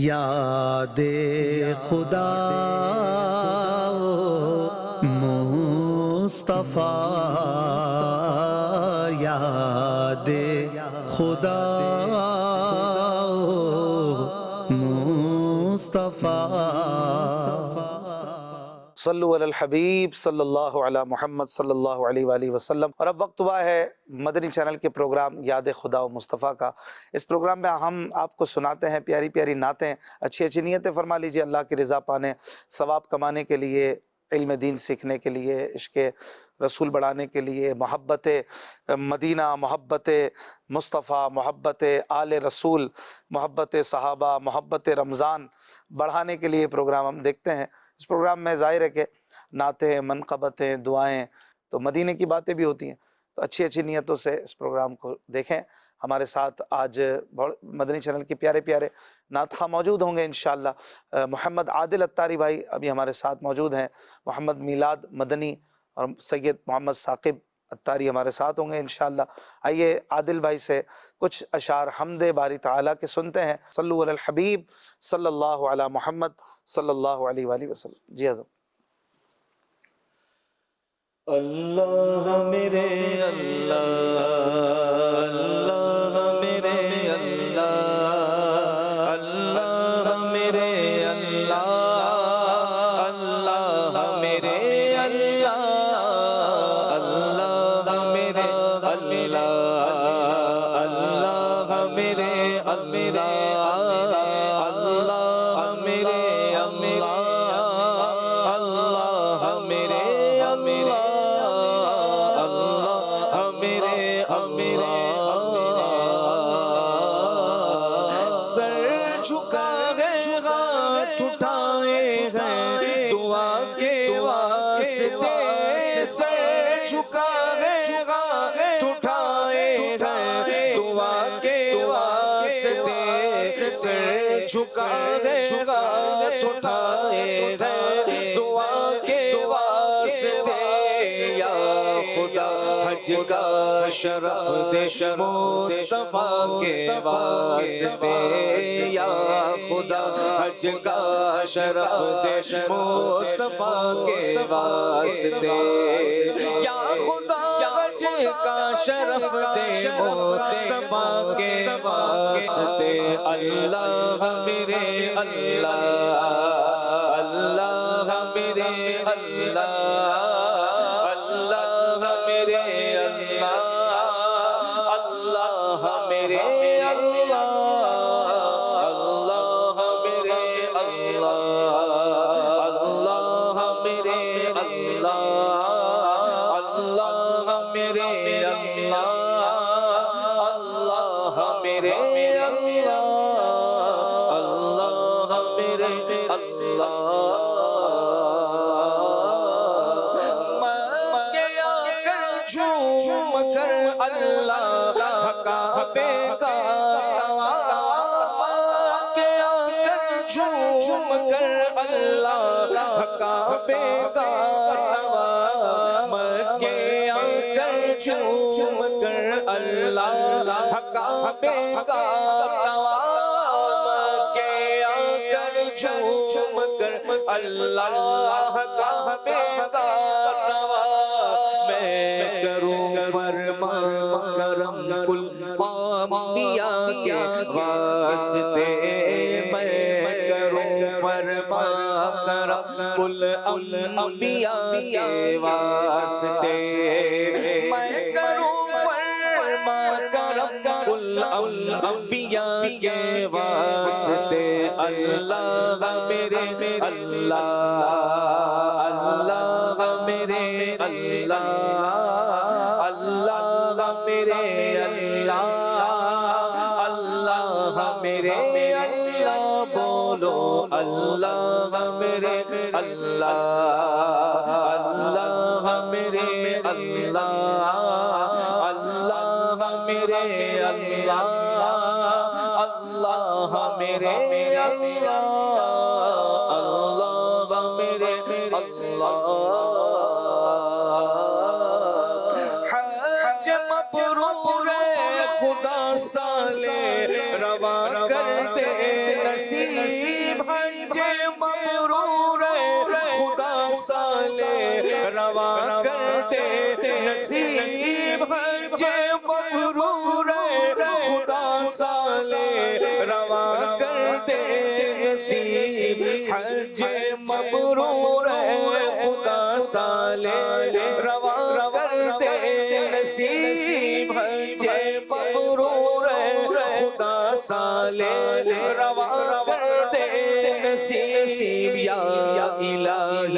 یاد خدا مصطفیٰ، یاد خدا مصطفیٰ۔ صلو علی الحبیب صلی اللہ علی محمد صلی اللہ علیہ وآلہ وسلم۔ اور اب وقت ہوا ہے مدنی چینل کے پروگرام یاد خدا و مصطفیٰ کا۔ اس پروگرام میں ہم آپ کو سناتے ہیں پیاری پیاری نعتیں، اچھی اچھی نیتیں فرما لیجیے اللہ کی رضا پانے، ثواب کمانے کے لیے، علم دین سیکھنے کے لیے، عشق رسول بڑھانے کے لیے، محبت مدینہ، محبت مصطفیٰ، محبت آل رسول، محبت صحابہ، محبت رمضان بڑھانے کے لیے پروگرام ہم دیکھتے ہیں۔ اس پروگرام میں ظاہر ہے کہ نعتیں، منقبتیں، دعائیں، تو مدینے کی باتیں بھی ہوتی ہیں، تو اچھی اچھی نیتوں سے اس پروگرام کو دیکھیں۔ ہمارے ساتھ آج مدنی چینل کے پیارے پیارے نعت خواہ موجود ہوں گے انشاءاللہ۔ محمد عادل اتاری بھائی ابھی ہمارے ساتھ موجود ہیں، محمد میلاد مدنی اور سید محمد ثاقب اتاری ہمارے ساتھ ہوں گے انشاءاللہ۔ آئیے عادل بھائی سے کچھ اشعار حمد باری تعالیٰ کے سنتے ہیں۔ صلو علی الحبیب صلی اللہ علی محمد صلی اللہ علیہ وآلہ وسلم۔ جی حضرت۔ اللہ میرے اللہ، اللہ میرے اللہ، اللہ میرے اللہ، اللہ میرے اللہ، اللہ میرے اللہ، اللہ میرے اللہ، اللہ میرے اللہ، اللہ میرے اللہ، سر جھکا ہے ہاتھ اٹھائے ہیں دعا کے واسطے، سر جھکا ہے ہاتھ اٹھائے ہیں دعا کے واسطے، سر جھکا ہے ہاتھ اٹھائے ہیں دعا کے واسطے، یا خدا حج کا شرف دے مصطفیٰ کے واسطے، یا خدا حج کا شرف دے مصطفیٰ کے واسطے، یا خدا حج کا شرف دے مصطفیٰ کے واسطے، اللہ میرے اللہ، اللہ میرے اللہ، اللہ میرے اللہ، اللہ میرے اللہ، اللہ میرے اللہ، اللہ میرے اللہ، اللہ میرے اللہ، اللہ میرے اللہ، اللہ میرے اللہ۔ جھوم کر اللہ کعبے کا کے آ کر جھوم کر اللہ کعبے کا مکے آ کر جھوم کر اللہ کعبے کا مکے آ کر جھوم کر اللہ کعبے کا انبیاء کے واسطے، میں کروں فرما کرم کل انبیاء کے واسطے، میں کروں فرما کرم کل انبیاء کے واسطے، اللہ میرے اللہ، اللہ میرے اللہ، اللہ میرے اللہ، اللہ میرے اللہ، بولو اللہ میرے اللہ، اللہ میرے اللہ، اللہ میرے اللہ، اللہ میرے اللہ، اللہ میرے اللہ۔ خدا سالے روا کر دے نصیب نصیب حج مبرور خدا سالے رواں کر دے نصیب حج مبرور خدا سالے رواں کر دے نصیب حج مبرور خدا سالے رواں کر دے نصیب حج مبرور خدا سالے رواں کر دے نصیب یا الہی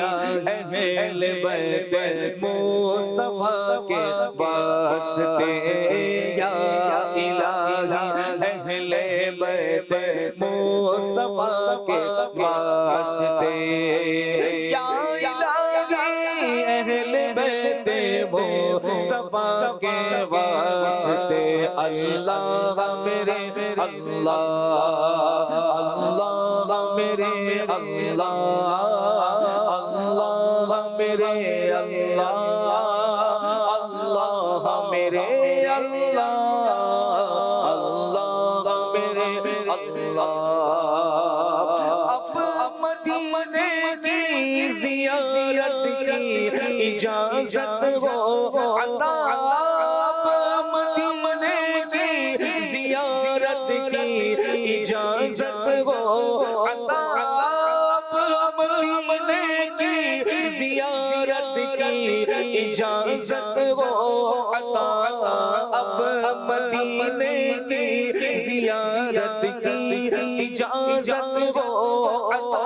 اہل بیت مصطفیٰ کے واسطے یا الہی اہل بیت مصطفیٰ کے واسطے یا الہی اہل بیت مصطفیٰ کے واسطے اللہ میرے اللہ اللہ میرے اللہ اللہ میرے اللہ اللہ میرے اللہ اللہ میرے اللہ اب مدینے کی زیارت کی اجازت ہو عطا اب مدینے کی زیارت کی اجازت ہو عطا اب مدینے کی زیارت کی اجازت ہو عطا اب مدینے کی زیارت کی اجازت ہو عطا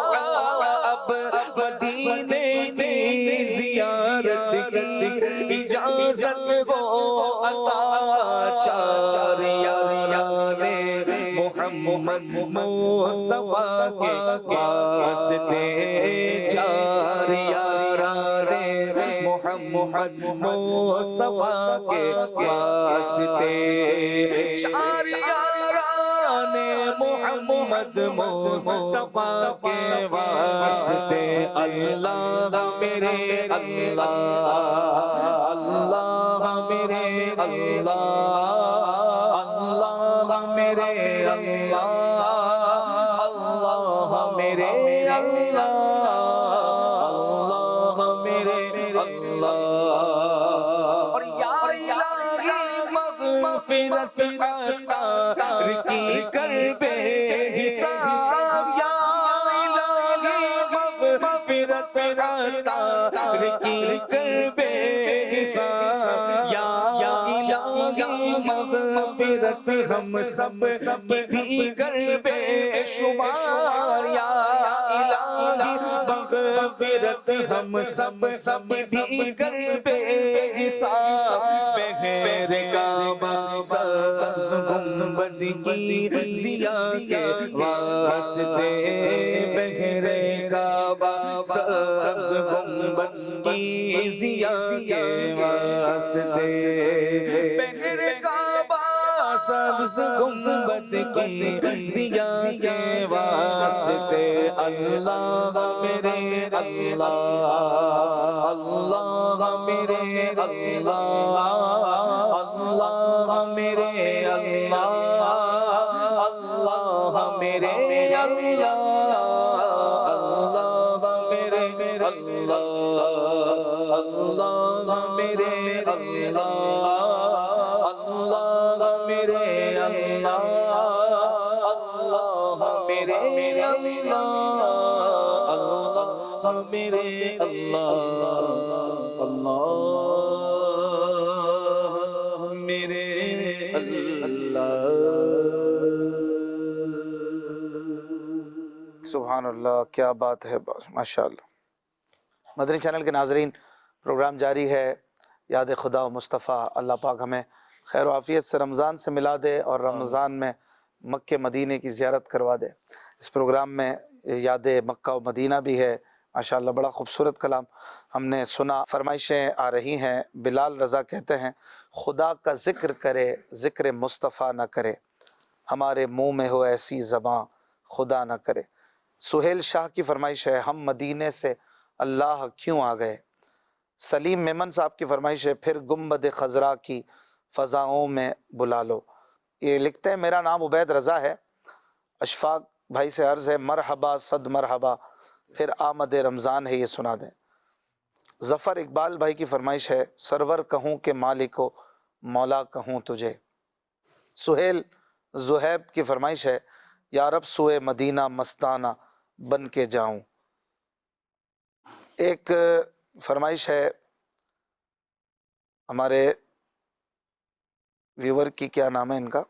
اب مدینے کی زیارت کی اجازت ہو عطا چار یاران محمد مصطفیٰ کے واسطے چار یاران محمد مصطفیٰ کے واسطے چار یاران محمد مصطفیٰ کے واسطے اللہ میرے اللہ اللہ میرے اللہ اللہ میرے اللہ اللہ میرے اللہ اللہ میرے اللہ اور یا الہی مغفرت عطا کی کر بے حساب یا الہی مغفرت عطا کی کر بے حساب یا الہی مغفرت ہم سب کی کر بے شمار یا الہی مغفرت ہم سب کی کر بے حساب بغیر کعبہ سبز گنبد کی ضیا کے واسطے بغیر کعبہ سبز گنبد کی ضیا کے واسطے بغیر کعبہ سبز گنبد کی ضیا کے واسطے اللہ میرے اللہ اللہ میرے اللہ اللہ میرے اللہ اللہ میرے اللہ اللہ میرے اللہ اللہ میرے اللہ اللہ میرے اللہ اللہ میرے اللہ اللہ میرے اللہ اللہ میرے اللہ سبحان اللہ، کیا بات ہے، ماشاءاللہ۔ مدنی چینل کے ناظرین، پروگرام جاری ہے یاد خدا و مصطفیٰ۔ اللہ پاک ہمیں خیر و عافیت سے رمضان سے ملا دے اور رمضان میں مکہ مدینے کی زیارت کروا دے۔ اس پروگرام میں یاد مکہ و مدینہ بھی ہے، ماشاءاللہ بڑا خوبصورت کلام ہم نے سنا۔ فرمائشیں آ رہی ہیں۔ بلال رضا کہتے ہیں خدا کا ذکر کرے ذکر مصطفیٰ نہ کرے، ہمارے منہ میں ہو ایسی زباں خدا نہ کرے۔ سہیل شاہ کی فرمائش ہے ہم مدینے سے اللہ کیوں آ گئے۔ سلیم میمن صاحب کی فرمائش ہے پھر گنبد خضرا کی فضاؤں میں بلا لو۔ یہ لکھتے ہیں میرا نام عبید رضا ہے، اشفاق بھائی سے عرض ہے مرحبا صد مرحبا، پھر آمد رمضان ہے یہ سنا دیں۔ ظفر اقبال بھائی کی فرمائش ہے سرور کہوں کہ مالکو مولا کہوں تجھے۔ سہیل زہیب کی فرمائش ہے یا رب سوئے مدینہ مستانہ بن کے جاؤں۔ ایک فرمائش ہے ہمارے ویور کی، کیا نام ہے ان کا،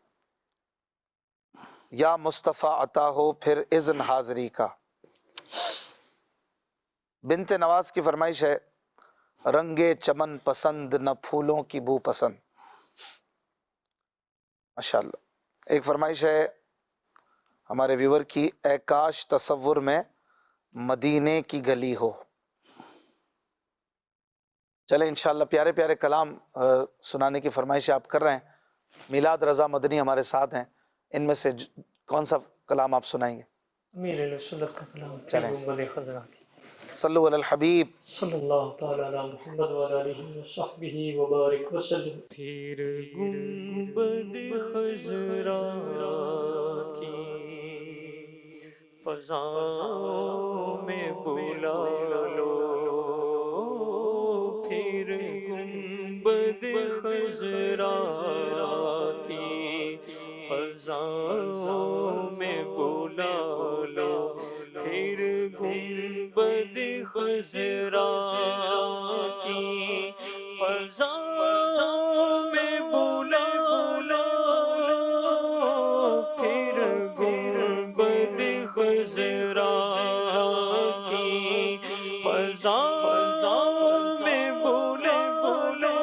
یا مصطفیٰ عطا ہو پھر اذن حاضری کا۔ بنت نواز کی فرمائش ہے رنگے چمن پسند نہ پھولوں کی بو پسند۔ ماشاءاللہ۔ ایک فرمائش ہے ہمارے ویور کی اے کاش تصور میں مدینے کی گلی ہو۔ چلیں انشاءاللہ پیارے پیارے کلام سنانے کی فرمائش آپ کر رہے ہیں۔ میلاد رضا مدنی ہمارے ساتھ ہیں، ان میں سے کون سا کلام آپ سنائیں گے؟ امیر اہل سنت کا کلام چلیں۔ گنبد حضرات صلو علی الحبیب۔ صلی اللہ تعالی علی محمد وعلی آلہ وصحبہ وبارک وسلم۔ پھر گنبد خضرا کی فضاؤں میں بلا لو، پھر گنبد خضرا کی فضاؤں میں بلا لو، پھر گنبد خضرا کی فضاؤں میں بلا لو، پھر گنبد خضرا کی فضاؤں میں بلا لو،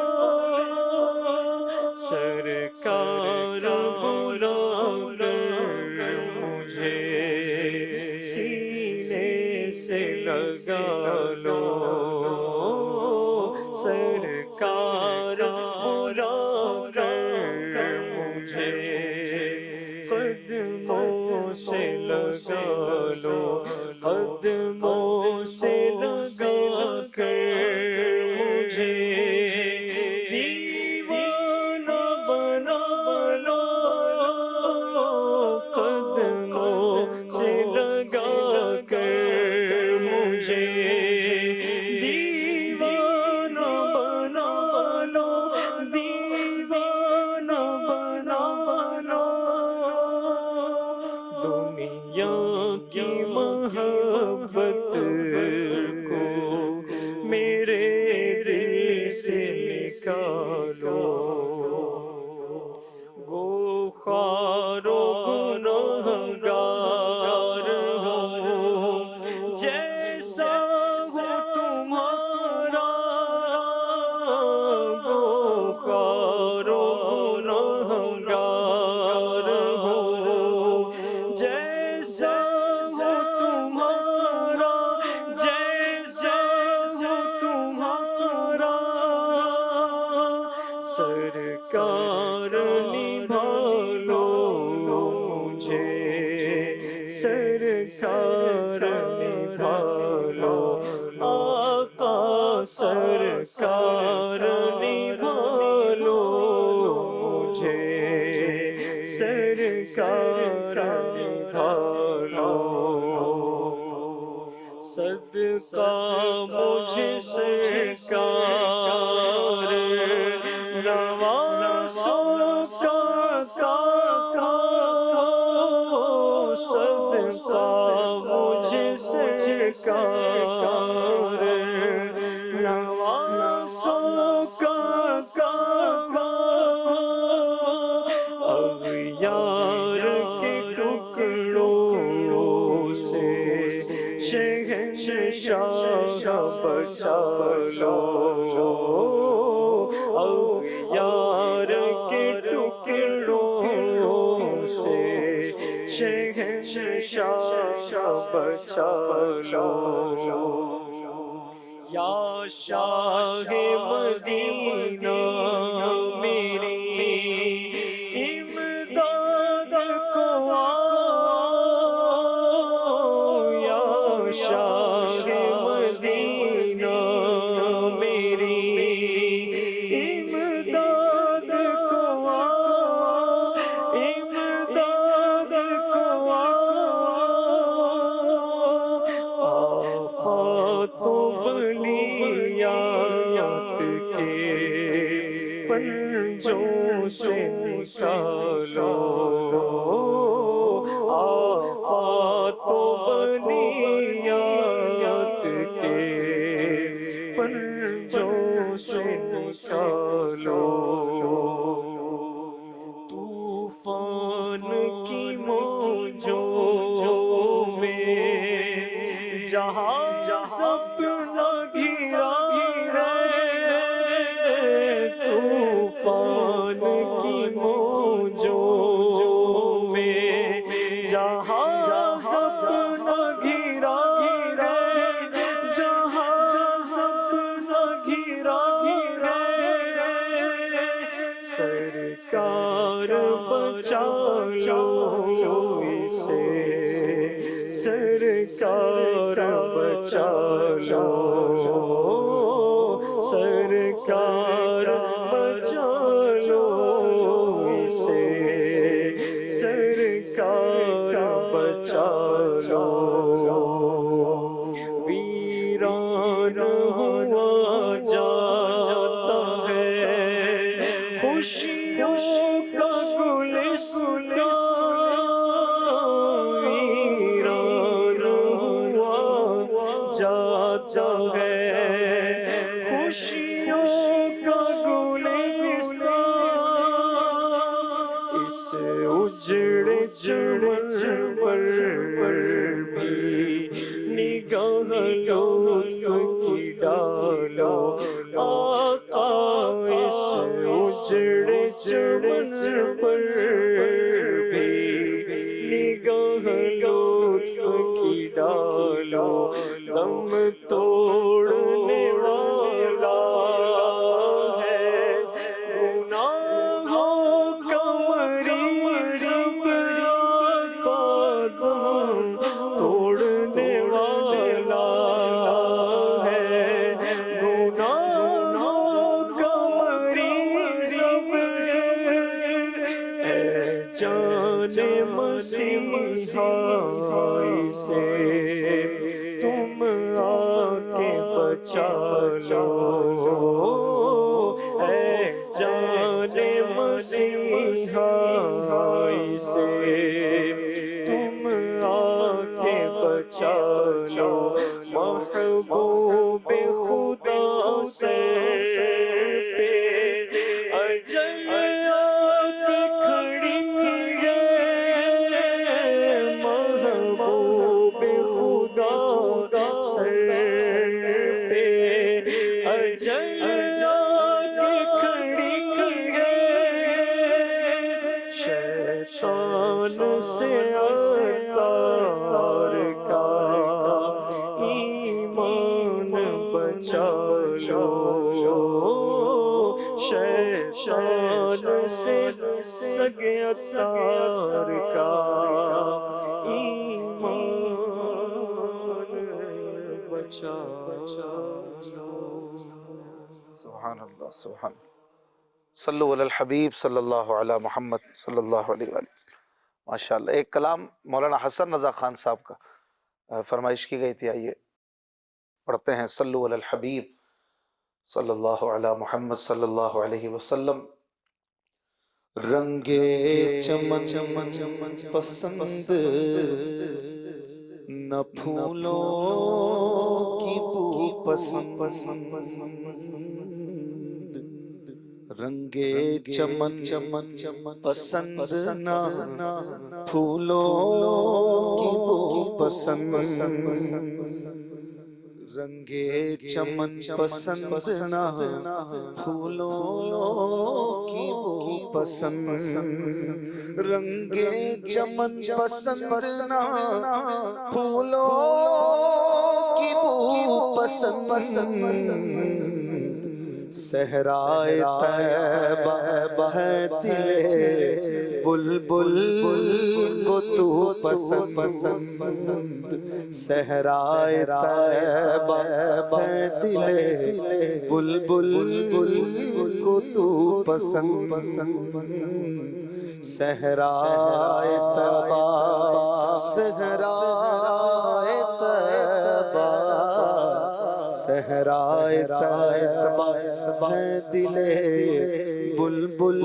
سرکار بلا کر مجھے سینے سے لگا لو، سرکار بلا کر مجھے قدموں سے لگا لو، قدموں سے لگا کر مجھے دیوانہ بنا لو، قدموں سے لگا کر مجھے دیوانہ بنا لو، دیوانہ بنا لو، دنیا کی محبت کو میرے دل سے نکالو، گو خوار و گنہگار ہوں جیسا ہو تمہارا، گو خوار و گنہگار ہوں جیسا ہو تمہارا، جیسا ہو تمہارا، سرکار نبھالو مجھے، سرکار نبھالو آقا، سرکار نبھالو مجھے، سرکار نبھالو، صدقہ مجھ سرکار نوازوں کا صدقہ مجھ سرکار نوازوں کا اغیار کے ٹکڑوں سے شہنشاہ بچا لو، اغیار کے ٹکڑوں سے شہنشاہ بچا لو، یا شاہ مدینہ میری امداد کو آؤ، یا شاہ مدینہ میری امداد کو آؤ، امداد کو آؤ، سے نکالو آفات و بلیات کے پنجوں سے نکالو طوفان کی موجوں میں جہاں سب گھرا ہے طوفان کی موجوں میں جہاں سب گھرا ہے جہاں سب گھرا ہے سرکار بچا لو اسے سرکار بچا لو سرکار بچا لو اسے سرکار بچا لو ویران ہوا جاتا ہے خوشیوں کا گلستان جاتا ہے خوشیوں کا گلستان اس اجڑے چمن پر بھی نگاہ لطف کی ڈالو آقا اس اجڑے چمن پر بھی نگاہ لطف کی ڈالو دم توڑنے والا ہے گناہوں کا مریض کا دم توڑنے والا ہے گناہوں کا مریض اے جان مسیحا سے تم آ کے بچا لو اے جان مسیحا سے تم آ کے بچا لو محبوب خدا سے پہ اجل آ کے کھڑی ہے محبوب خدا سر پہ اجل جا کے کھڑی ہے شیطان سے ستار کا ایمان بچا لو شیطان سے سگے ستار کا سبحان اللہ سبحان اللہ صلو علی الحبیب صلی اللہ علی محمد صلی اللہ علیہ وآلہ وسلم ماشاء اللہ ایک کلام مولانا حسن رضا خان صاحب کا فرمائش کی گئی تھی آئیے پڑھتے ہیں صلو علی الحبیب صلی اللہ علی محمد صلی اللہ علیہ وسلم رنگے چمن پسند نہ پھولوں کی بو پسند رنگے چمن پسند نہ پھولوں کی بو پسند رنگے چمن پسند نہ پھولوں کی بو پسند رنگے چمن پسند نہ پھولوں کی بو پسند صحرائے طیبہ ہے دل بلبل کو تو پسند صحرائے طیبہ ہے دل بلبل کو تو پسند صحرائے طیبہ صحرائے طیبہ صحرائے طیبہ ہے دل بلبل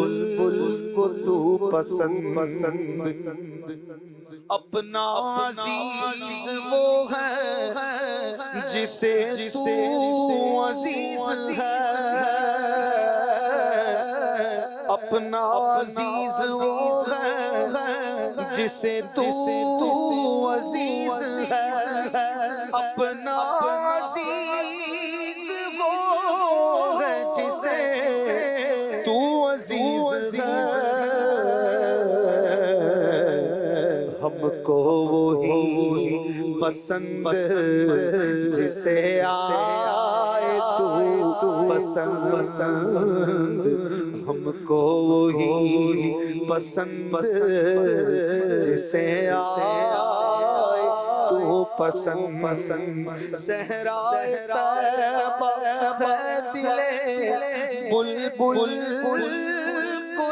کو تو پسند اپنا عزیز وہ ہے جسے تو عزیز ہے، اپنا عزیز وہ ہے جسے تو عزیز ہے، اپنا عزیز وہ ہے جسے تو عزیز ہے، ہم کو وہی پسند جسے آئے تو پسند، ہم کو وہی پسند جسے آئے تو پسند، صحرائے طیبہ ہے دل بلبل کو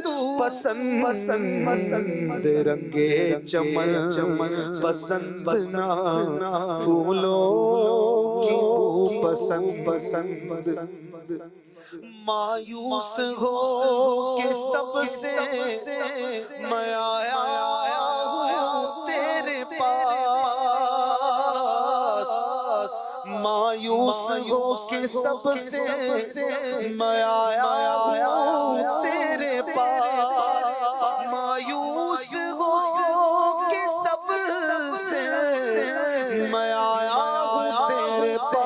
تو پسند، رنگے چمن پسند نہ، پھولوں کی بو پسند، مایوس ہو کہ سب سے میں آیا ہوں تیرے پاس، مایوس ہو کہ سب سے میں آیا ہوں تیرے پاس، مایوس ہو کہ سب سے میں آیا ہوں تیرے پاس،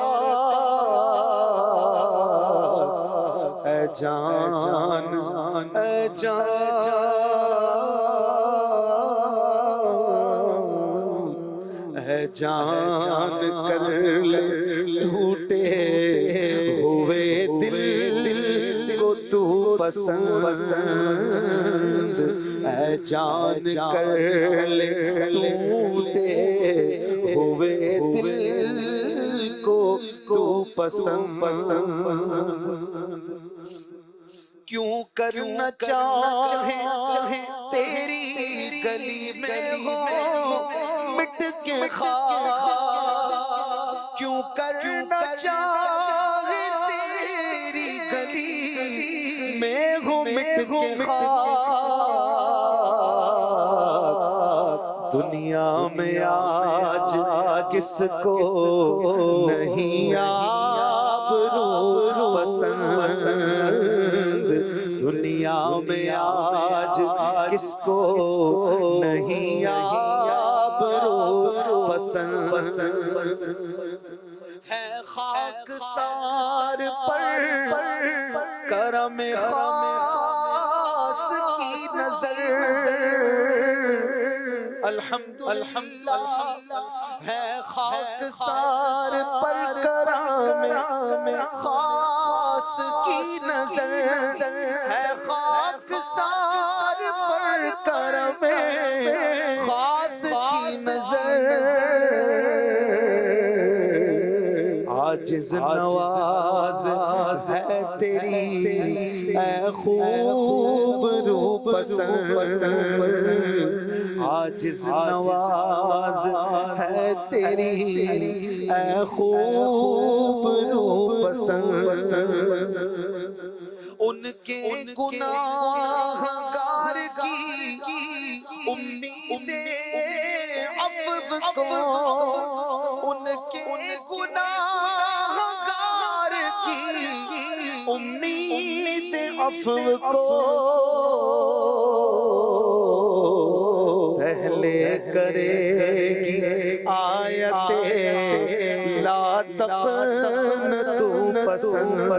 اے جان اے جان اے جان کر لے ٹوٹے ہوئے دل کو تو پسند، اے جان کر لے ٹوٹے ہوئے دل کو تو پسند، کیوں کرنا چاہے تیری گلی میں ہو مٹ کے خاک، کیوں کرنا چاہے تیری گلی میں ہو مٹ کے خاک، دنیا میں آج کس کو نہیں آبرو پسند، دنیا میں آج کس کو نہیں آبرو پسند، ہے خاک سار پر کرم خاص کی نظر، الحمدللہ ہے خاک سار پر کرم خاص کی نظر، ہے خاک سار پر کرم خاص کی نظر، عاجز نواز ہے تیری اے خوب رو پسند، عاجز نواز ہے تیری اے خوب رو پسند، ان کے گناہ گار کی امید عفو کو، ان کے گناہ گار کی امید عفو کو، پہلے کرے گی آیت لا تقنطوا پسند،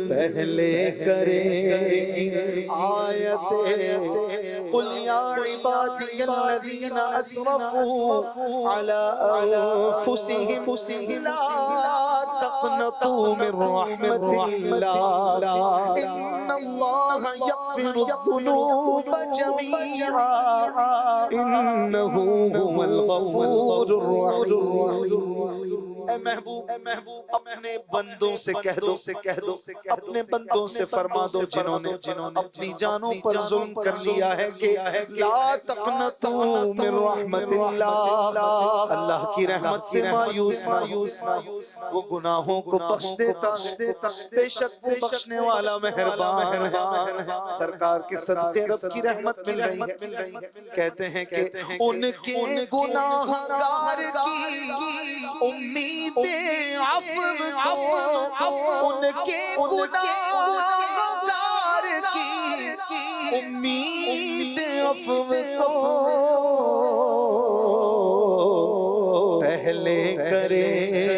پہلے کرے گی آیت قل یا عبادی الذین اسرفوا علی انفسهم لا تقنطوا من رحمت اللہ ان اللہ یغفر الذنوب جميعا انہ هو الغفور الرحیم، اے محبوب اپنے بندوں سے کہہ دو اپنے بندوں سے فرما دو جنہوں نے اپنی جانوں پر ظلم کر لیا ہے کہ لا تقنطوا من رحمت اللہ، اللہ کی رحمت سے مایوس نہ ہو، وہ گناہوں کو بخش دیتا ہے، بے شک وہ بخشنے والا مہربان ہے۔ سرکار کے صدقے رب کی رحمت مل رہی ہے۔ کہتے ہیں کہ ان کے گناہ گار کی امید عفو کو، ان کے گناہ گار کی امید عفو کو پہلے کرے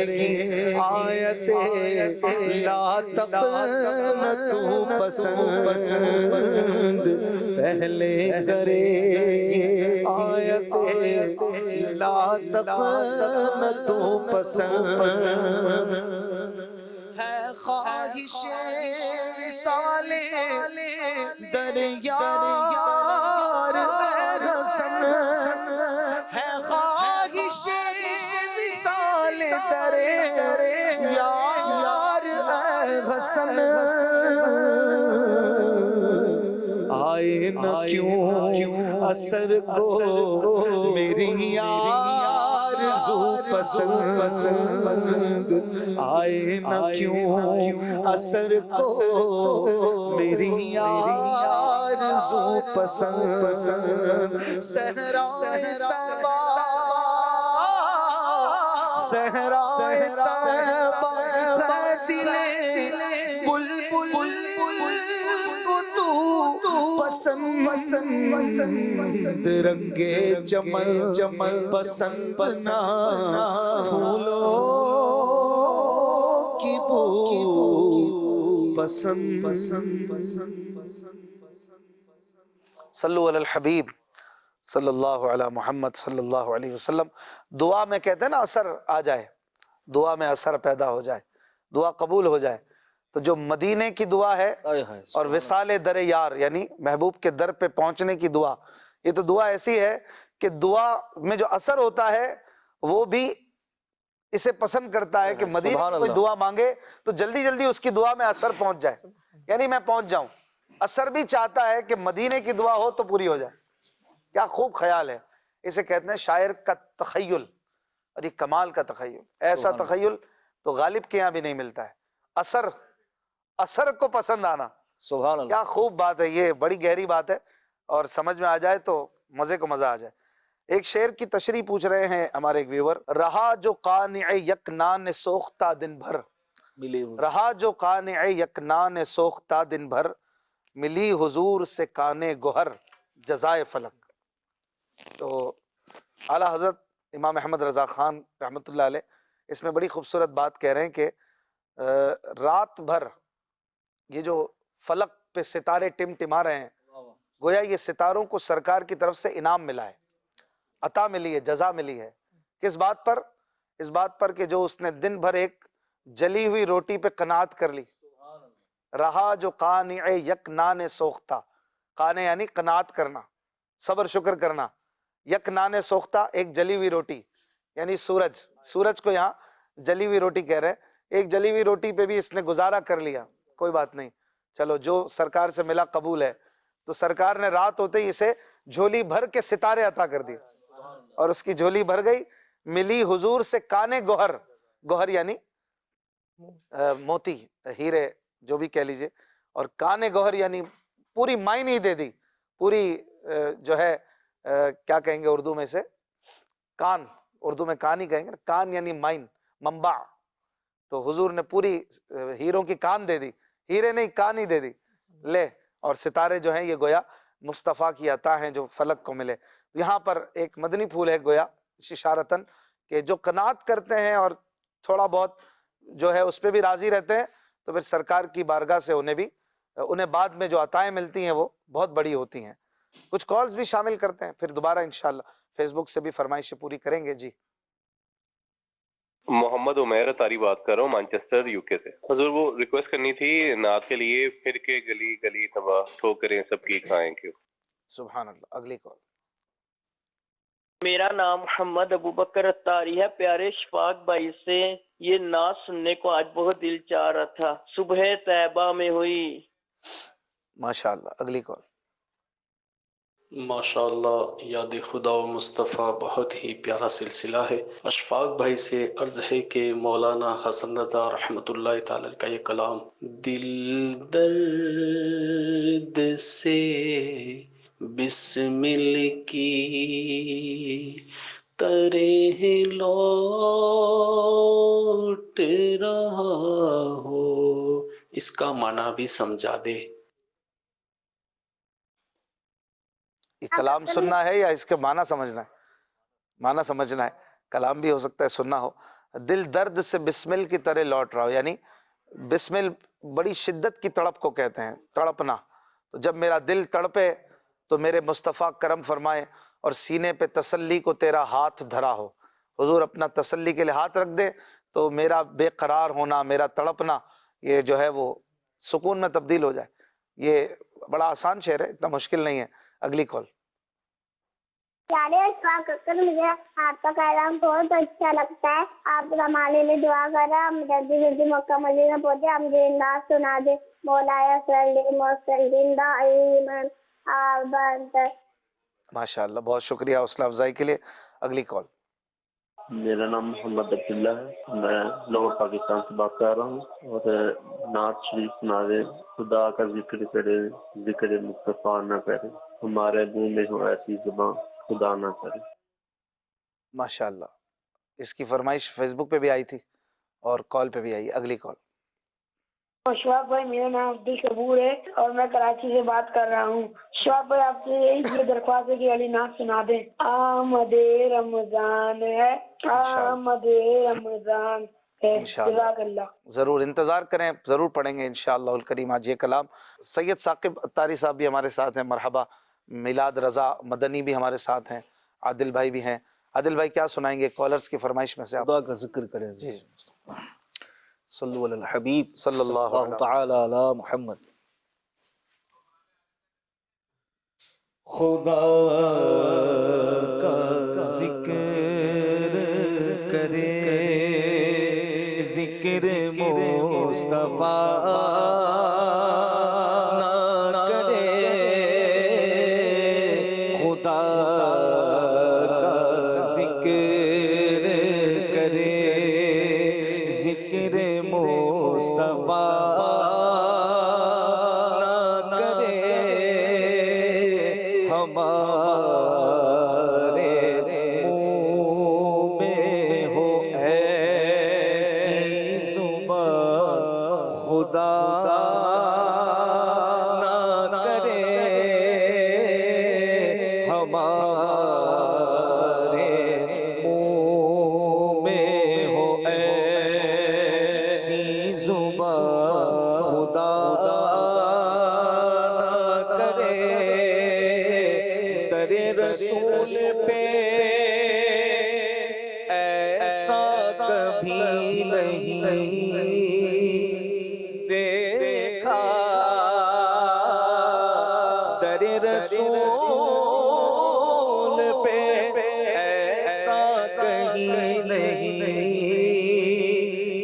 گی آیت لا تقنطوا پسند، پہلے کرے گی آیت لا تقنطوا پسند، ہے خواہش وصال دریار حسن، ہے خواہش وصال دریار حسن، آئے نہ کیوں اثر کو میری آرزو پسند، آئے نہ کیوں اثر کو میری آرزو پسند، صحرا طیبہ دل بلبل کو تو پسند، رنگے چمن پسند نہ پھولوں کی بو پسند۔ صلو علی الحبیب صلی اللہ علی محمد صلی اللہ علیہ وسلم۔ دعا میں کہتے ہیں نا اثر آ جائے، دعا میں اثر پیدا ہو جائے، دعا قبول ہو جائے، تو جو مدینے کی دعا ہے اور وصال در یار یعنی محبوب کے در پہ پہنچنے کی دعا، یہ تو دعا ایسی ہے کہ دعا میں جو اثر ہوتا ہے وہ بھی اسے پسند کرتا ہے کہ مدینے میں کوئی دعا مانگے تو جلدی جلدی اس کی دعا میں اثر پہنچ جائے، یعنی میں پہنچ جاؤں۔ اثر بھی چاہتا ہے کہ مدینے کی دعا ہو تو پوری ہو جائے۔ کیا خوب خیال ہے، اسے کہتے ہیں شاعر کا تخیل، اور یہ کمال کا تخیل، ایسا تخیل تو غالب کے یہاں بھی نہیں ملتا ہے۔ اثر کو پسند آنا، سبحان اللہ، کیا خوب بات ہے، یہ بڑی گہری بات ہے، اور سمجھ میں آ جائے تو مزے کو مزہ آ جائے۔ ایک شعر کی تشریح پوچھ رہے ہیں ہمارے ایک ویور، رہا جو قانع یکنان سوختہ دن بھر، رہا جو قانع یکنان سوختہ دن بھر، ملی حضور سے کانے گوہر جزائے فلک۔ تو اعلیٰ حضرت امام احمد رضا خان رحمۃ اللہ علیہ اس میں بڑی خوبصورت بات کہہ رہے ہیں کہ رات بھر یہ جو فلک پہ ستارے ٹمٹما رہے ہیں، گویا یہ ستاروں کو سرکار کی طرف سے انعام ملا ہے، عطا ملی ہے، جزا ملی ہے۔ کس بات پر؟ اس بات پر کہ جو اس نے دن بھر ایک جلی ہوئی روٹی پہ قناعت کر لی۔ رہا جو قانع یکنان سوختہ، قانع یعنی قناعت کرنا، صبر شکر کرنا، یکنان سوختہ ایک جلی ہوئی روٹی یعنی سورج کو یہاں جلی ہوئی روٹی کہہ رہے ہیں، ایک جلی ہوئی روٹی پہ بھی اس نے گزارا کر لیا، کوئی بات نہیں، چلو جو سرکار سے ملا قبول ہے۔ تو سرکار نے رات ہوتے ہی اسے جھولی بھر کے ستارے عطا کر دیے، اور اس کی جھولی بھر گئی، ملی حضور سے کانے گوہر، گوہر یعنی موتی، ہیرے جو بھی کہہ لیجئے، اور کانے گوہر یعنی پوری مائن ہی دے دی، پوری جو ہے کیا کہیں گے اردو میں سے، کان، اردو میں کان ہی کہیں گے، کان یعنی مائن، منبع۔ تو حضور نے پوری ہیروں کی کان دے دی، ہیرے نہیں کان ہی دے دی، لے۔ اور ستارے جو ہیں یہ گویا مصطفیٰ کی عطا ہیں جو فلک کو ملے۔ یہاں پر ایک مدنی پھول ہے گویا اشارتاً کہ جو قناعت کرتے ہیں اور تھوڑا بہت جو ہے اس پہ بھی راضی رہتے ہیں، تو پھر سرکار کی بارگاہ سے انہیں بعد میں جو عطائیں ملتی ہیں وہ بہت بڑی ہوتی ہیں۔ کچھ کالز بھی شامل کرتے ہیں، پھر دوبارہ انشاءاللہ فیس بک سے بھی فرمائشیں پوری کریں گے۔ جی محمد عمیر اتاری بات کر رہا ہوں مانچسٹر یو کے سے۔ حضور وہ ریکویسٹ کرنی تھی نعت کے لیے، پھر کے گلی گلی تباہ ٹھوکریں سب کی کھائیں کیوں۔ سبحان اللہ۔ اگلی کال۔ میرا نام محمد ابو بکر اتاری ہے. پیارے شفاق بھائی سے یہ نعت سننے کو آج بہت دل چاہ رہا تھا. صبح طیبہ میں ہوئی. ماشاءاللہ. اگلی کال. ماشاءاللہ، یاد خدا و مصطفیٰ بہت ہی پیارا سلسلہ ہے. اشفاق بھائی سے عرض ہے کہ مولانا حسن رضا رحمۃ اللہ تعالی کا یہ کلام، دل درد سے بسمل کی طرح لوٹ رہا ہو، اس کا معنی بھی سمجھا دے. یہ کلام سننا ہے یا اس کے معنی سمجھنا ہے؟ معنی سمجھنا ہے. کلام بھی ہو سکتا ہے سننا ہو. دل درد سے بسمل کی طرح لوٹ رہا ہو، یعنی بسمل بڑی شدت کی تڑپ کو کہتے ہیں، تڑپنا. تو جب میرا دل تڑپے تو میرے مصطفیٰ کرم فرمائے اور سینے پہ تسلی کو تیرا ہاتھ دھرا ہو. حضور اپنا تسلی کے لیے ہاتھ رکھ دے تو میرا بے قرار ہونا، میرا تڑپنا، یہ جو ہے وہ سکون میں تبدیل ہو جائے. یہ بڑا آسان شعر ہے، اتنا مشکل نہیں ہے. اگلی کال. پیارے اشفاق اکر، مجھے آپ کا کلام بہت اچھا لگتا ہے. آپ زمانے میں دعا کر رہا جلدی مکہ مدینہ پہنچے، ہم دے ناز سنا دے. مولایا صلی وسلم دائما ابدا. ماشاء اللہ، بہت شکریہ حوصلہ افزائی کے لیے. اگلی کال. میرا نام محمد عبداللہ ہے، میں لاہور پاکستان سے بات کر رہا ہوں. اور نعت شریف سنا دے. خدا کا ذکر کرے، ذکر مصطفیٰ نہ کرے، ہمارے منہ میں ہو ایسی زبان خدا نہ کرے. ماشاء اللہ. اس کی فرمائش فیس بک پہ بھی آئی تھی اور کال پہ بھی آئی. اگلی کال. شفاق بھائی، میرا نام عبدل کبور ہے اور میں کراچی سے بات کر رہا ہوں. شفاق بھائی، آپ سے یہی درخواست ہے کہ علی نعت سنا دیں. آمد رمضان ہے، آمد رمضان ہے. جزاک اللہ. ضرور انتظار کریں، ضرور پڑھیں گے انشاءاللہ الکریم آج یہ کلام. سید ثاقب اتاری صاحب بھی ہمارے ساتھ ہیں، مرحبا. میلاد رضا مدنی بھی ہمارے ساتھ ہیں، عادل بھائی بھی ہیں. عادل بھائی کیا سنائیں گے کالرز کی فرمائش میں سے؟ خدا کا ذکر کریں. جی صلو علی الحبیب صلی اللہ تعالی علی محمد. خدا کا ذکر کرے، ذکر مصطفیٰ نہ کرے. خدا کا ذکر کرے، ذکر مصطفیٰ نہ کرے. ہمارے منہ میں ہو ایسی زبان خدا نہ کرے. ہمارے منہ میں ہو ایسی زبان خدا نہ کرے. در رسول پہ ایسا کبھی نہیں دیکھا. در رسول پہ ایسا کہیں نہیں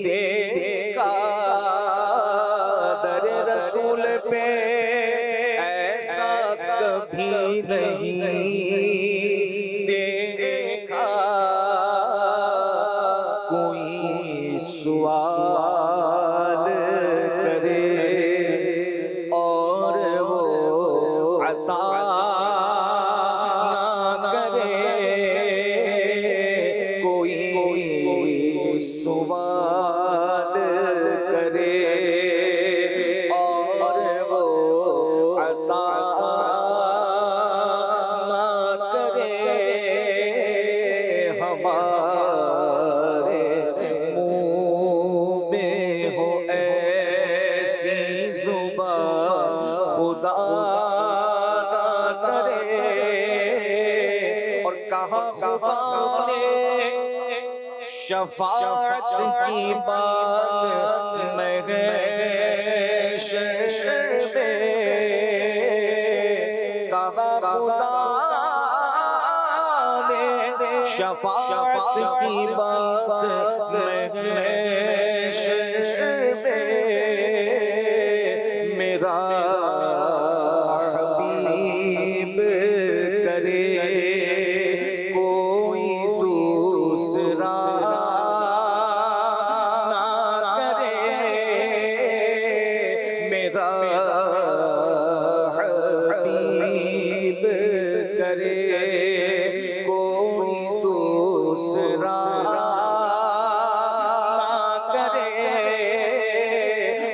دیکھا. در رسول پہ ایسا کبھی نہیں دیکھا. کوئی سوال کرے اور وہ عطا نہ کرے. کوئی سوال کرے اور وہ عطا نہ کرے. ہمارے منہ میں ہو ایسی زبان خدا نہ کرے. اور کہاں خدا نے شفاعت کی بات محشر میں کہا. خدا نے شفاعت کی بات محشر میں میرا حبیب کرے کوئی دوسرا نہ کرے میرا حبیب کرے کوئی دوسرا نہ کرے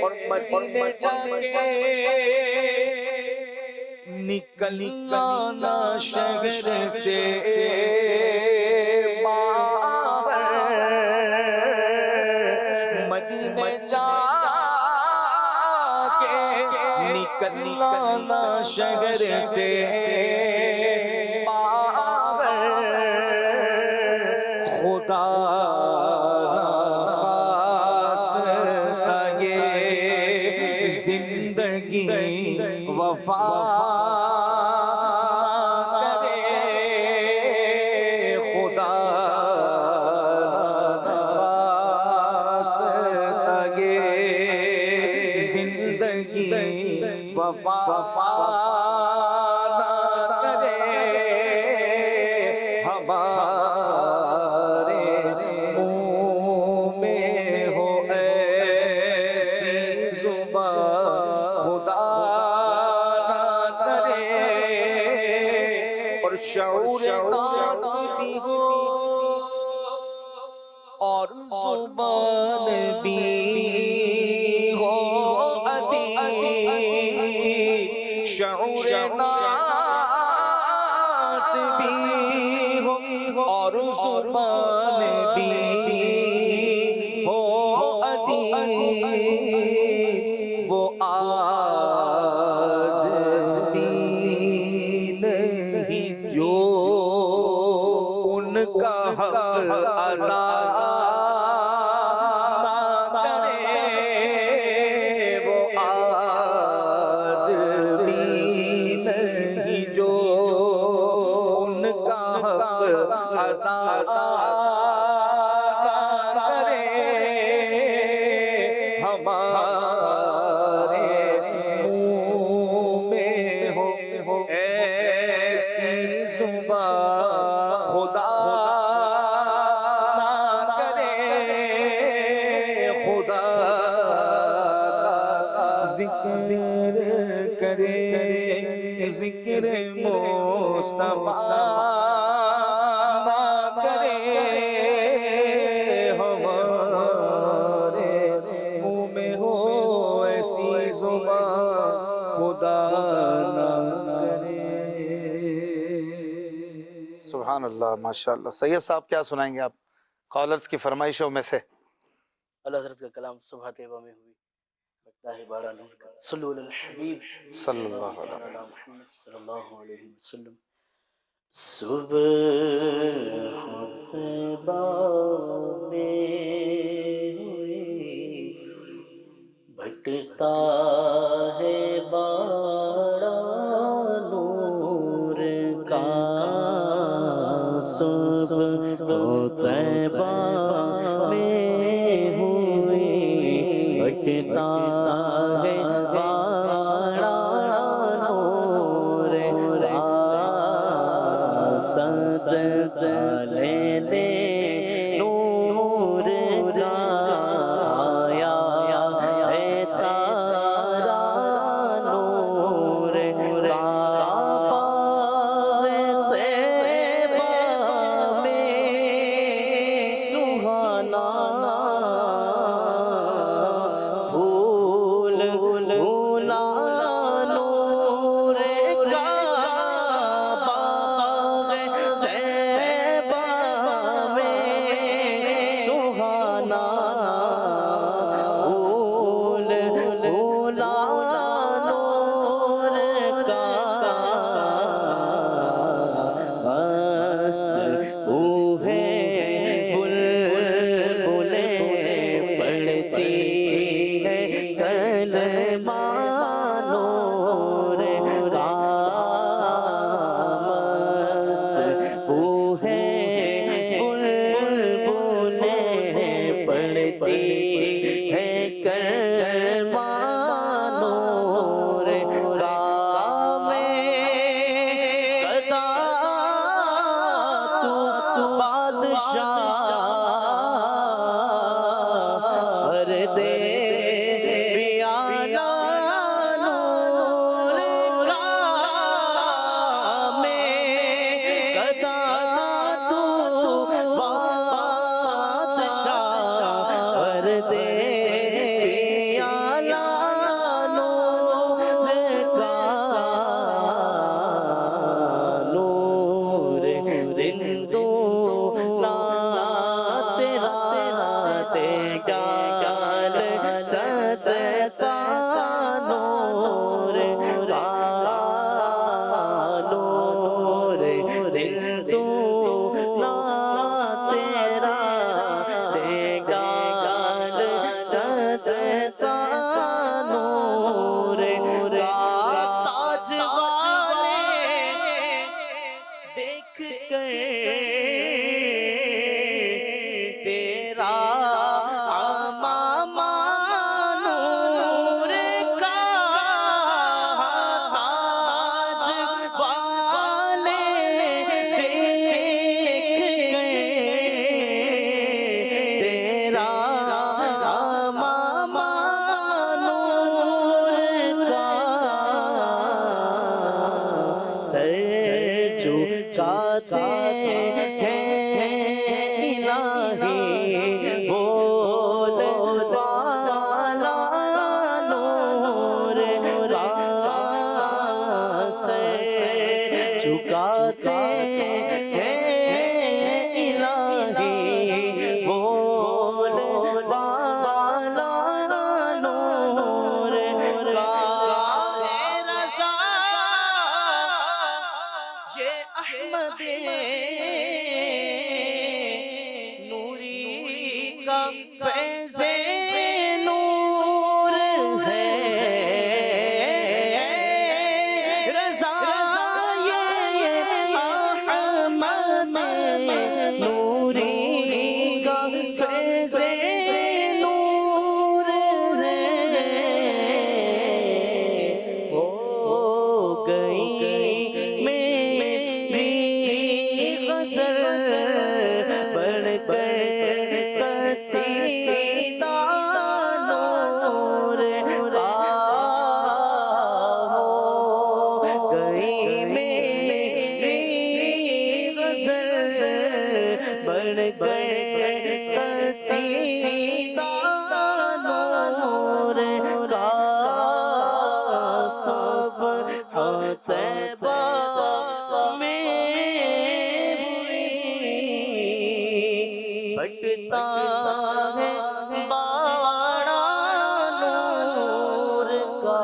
اور مدینے جا کے نکلنا نہ شہر سے مدینے جا کے نکلنا نہ شہر سے خدا نخواستہ یہ زندگی وفا کرے خدا نخواستہ یہ زندگی وفا کرے ہمارے منہ میں ہو ایسی زبان خدا نہ کرے اور شعور نعت بھی ہو اور زبان بھی ہو ادی شعور نعت بھی ہو اور زبان بھی ہو ادی وہ آدمی نہیں جو ان کا حق ادا نہ کرے وہ آدمی نہیں جو ان کا حق ادا نہ کرے ہمارے منہ میں ہو ایسی زبان خدا نہ کرے خدا کا ذکر کرے ذکر مصطفیٰ نہ کرے ہمارے منہ میں ہو ایسی زبان خدا نہ کرے. سبحان اللہ ماشاءاللہ. سید صاحب کیا سنائیں گے آپ کالرز کی فرمائشوں میں سے؟ اللہ حضرت کا کلام صبح طیبہ میں ہوئی بڑا ہے بڑا نور کا صلو علی الحبیب صلی اللہ علیہ محمد صلی اللہ علیہ وسلم. صبح طیبہ میں بھٹکتا ہے بڑا نور کا صبح طیبہ میں ہوئی بھٹکتا ہے بڑا نور کا سجدہ لے لے نور کا آیا ہے تارا نور کا باغ طیبہ میں سہانا ہر دے پیالہ نور کا میں گدا تو بادشاہ ہر دے پیالہ نور کا نور رندو نا تیرا گال سستا نور کا نور رندو نا تیرا گال سستا نور کا تاج والے دیکھ کر تیرا امامہ نور کا تاج والے دیکھ کر تیرا امامہ نور کا سر جھکاتے ہیں الہی بول والا نور کا سر جھکاتے ہیں الہی بول والا نور کا اے رضا یہ احمد نوری کا فیض نور ہے رضا یہ احمد نوری کا فیض نور ہے ہو گئی میری غزل بڑھ کر قصیدہ نور کا ہو گئی میری غزل بڑھ کر قصیدہ نور کا صبح طیبہ میں بٹتا ہے باڑا نور کا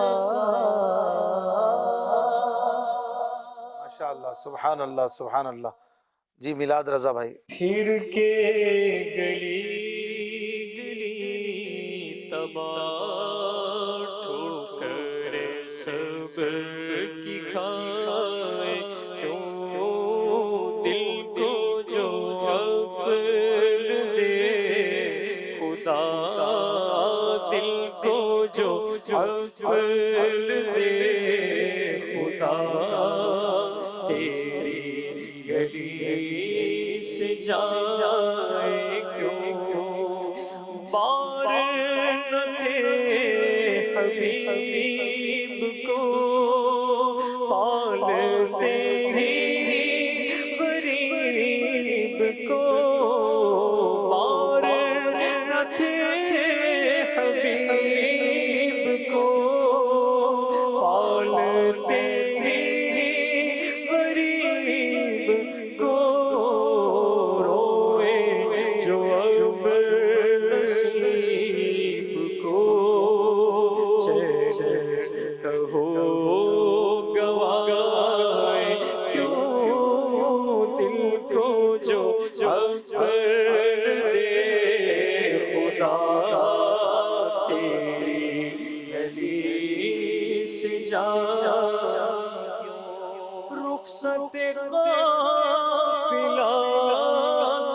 ماشاءاللہ سبحان اللہ سبحان اللہ. جی میلاد رضا بھائی. پھر کے گلی گلی تباہ ٹھوکر سب کی کھائے کیوں دل کو جو عقل دے خدا دل کو جو عقل دے خدا تیری گلی سے جائے کیوں بار نہ تھے حبیب کو پالتے ہی غریب کو بار نہ تھے حبیب کو پالتے ہی غریب کو روئے جو اب نصیب کو کہو گوائے کیوں دل کو جو عقل دے خدا تیری گلی سے جا رخصت قافلہ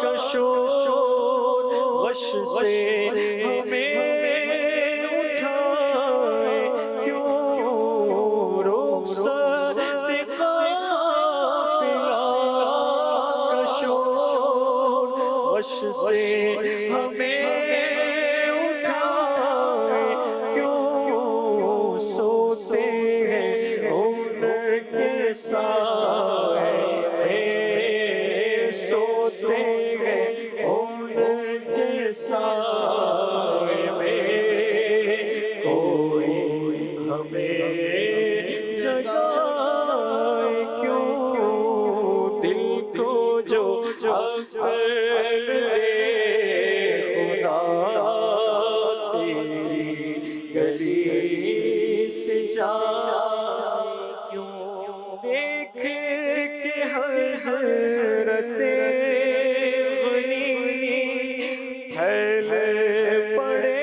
کا شور غش سے ہمیں اٹھائے کیوں رخصت قافلہ کا شور ہوش سے ہمیں اٹھائے، کیوں سوتے ہیں ان کے سائے، سوتے ہیں ان کے سائے میں، کوئی ہمیں جگائے، کیوں دل کو جو عقل دے خدا، تیری گلی سے جائے، کیوں دیکھ کے حضرت غنی پھیل پڑے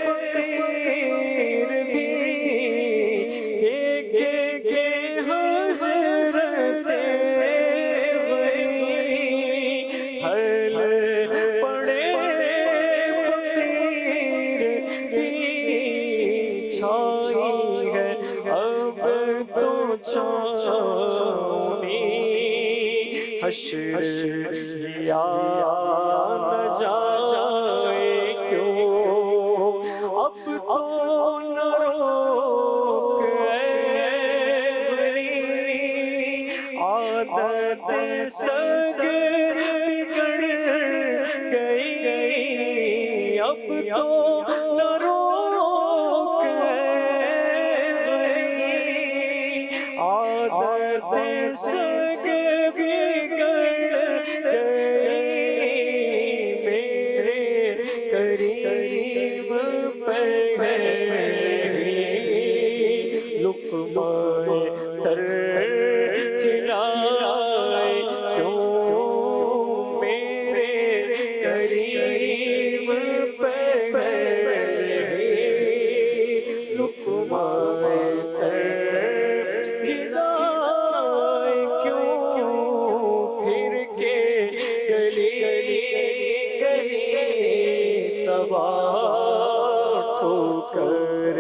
فقیر بھی، دیکھ کے حضرت غنی پھیل پڑے فقیر بھی، چھائی ہے اب تو چھاؤنی، حشر یا نہ جائے، کیوں اب تو نہ روک اے غنی، عادت سگ بگڑ گئی، اب تو نہ روک اے غنی، عادت سگ بگڑ گئی، میرے قریب پہلی لقمہ تر کھلائے، کیوں میرے قریب پہلی لقمہ تر کھلائے، کیوں پھر کے گلی تباہ ٹھوکر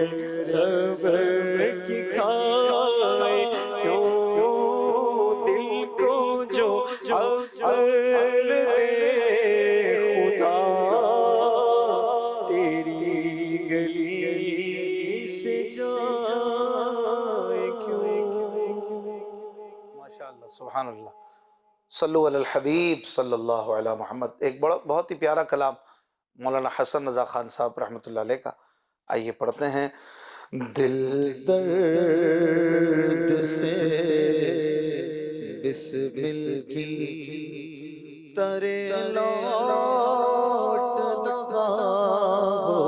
صبر کی کھائے، کیوں دل کو جو عقل دے خدا، تیری گلی سے جائے، کیوں ماشاءاللہ سبحان اللہ، صلو علی الحبیب صلی اللہ علی محمد۔ ایک بہت ہی پیارا کلام مولانا حسن رضا خان صاحب رحمۃ اللہ علیہ کا، آئیے پڑھتے ہیں۔ دل درد سے بسمل کی ترے لوٹ لگا ہو،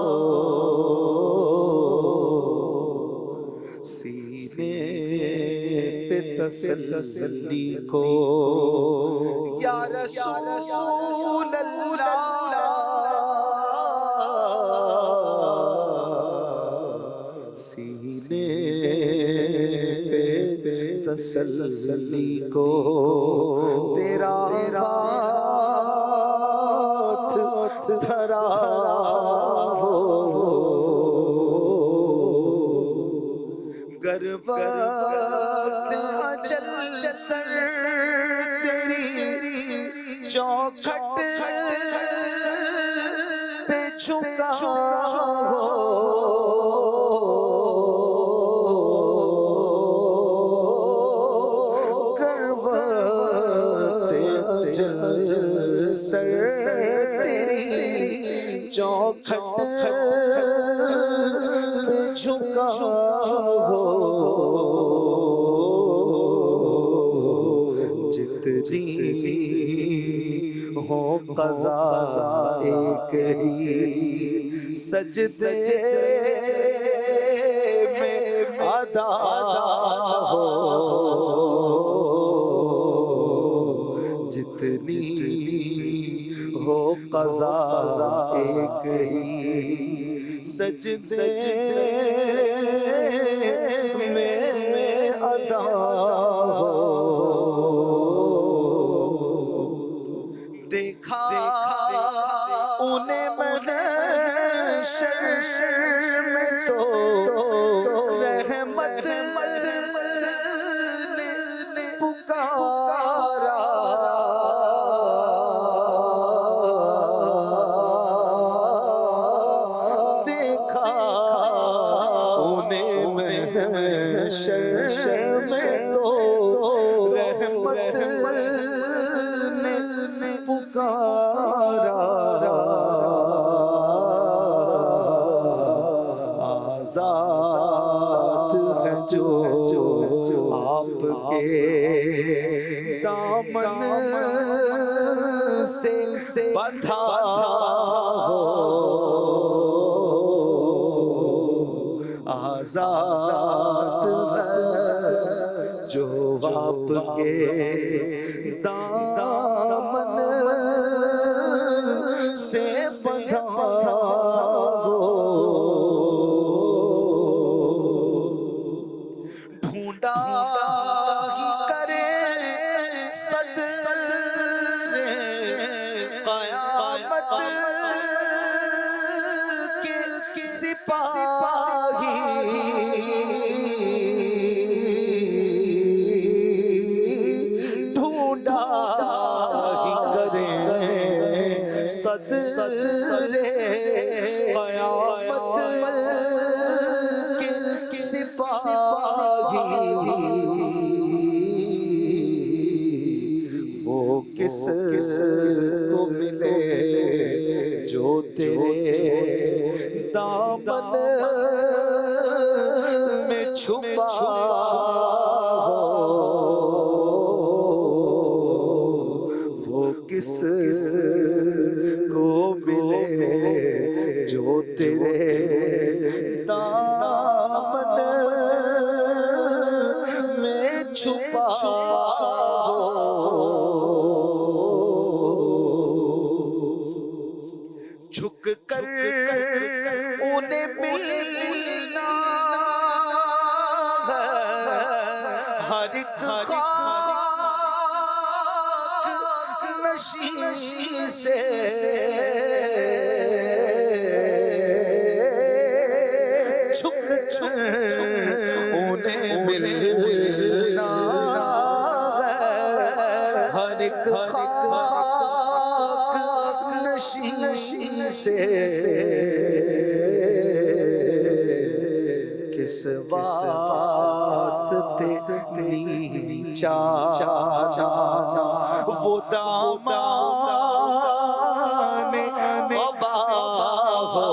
سینے پہ تسلی کو یا رسول اللہ، سینے پہ تسلی کو تیرا ہاتھ دھرا ہو، گر وقت اجل سر تیری چوکھٹ پہ جھکا ہو، سر تیری چوکھٹ جھکا ہو، جتنی ہو قضا ایک ہی سجدے میں ادا ہو، جتنی ہو قضا ایک ہی سجدے میں ادا ہو، دیکھا انہیں محشر میں تو رحمت نے پکارا، محشر میں تو رحمت نے پکارا آزاد ہے جو آپ کے دامن سے بندھا ہو آزاد ہے جو آپ کے دامن سے بندھا ہو ڈھونڈا ہی کرے صدر قیامت کے سپاہی ڈھونڈا ہی کرے صدر قیامت کے سپاہی وہ کس کو ملے جو تیرے دامن میں چھپا ہو وہ کس کو ملے جو تیرے دامن میں چھپا ہو جھک کر انہیں ملنا ہے ہر ایک خاک نشین سے جھک کر انہیں ملنا ہے ہر ایک خاک نشین سے کس واسطے نیچا جانا وہ دامان عبا ہو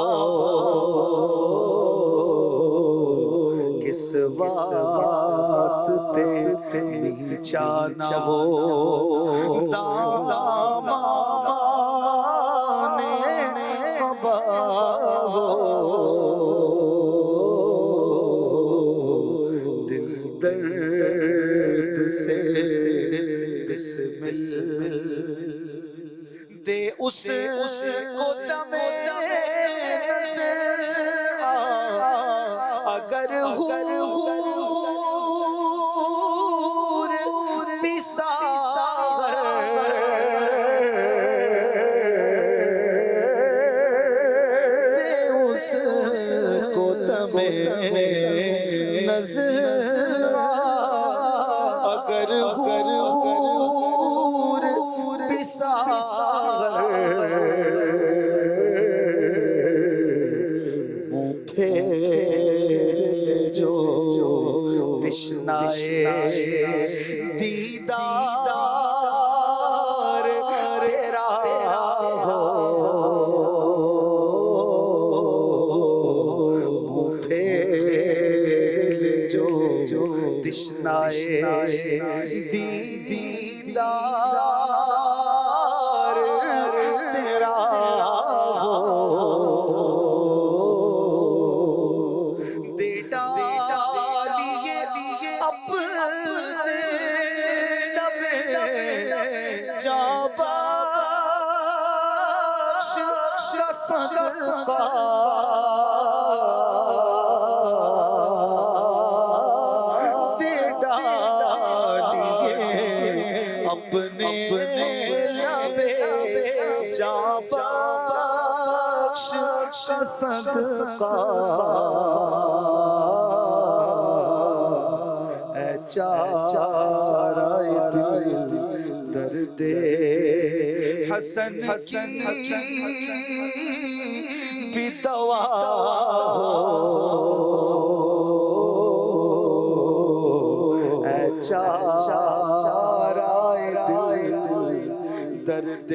کس واسطے نیچا نہ وہ دامان عبا ہو دل درد سے بسمل دے اس کو دم نظر اگر حور بھی ساغر دے اس کو دم نظر اگر حور بھی ساغر منہ پھیر جو تشنائے دیدار تیرا ہو منہ پھیر جو تشنائے دیدار تیرا ہو دے ڈالیے اپنے لبے جاں بخش کا صدقہ دے ڈالیے اپنے لبے جاں بخش کا صدقہ اے چارہ دل درد حسن کی بھی دوا ہو چارائے دل درد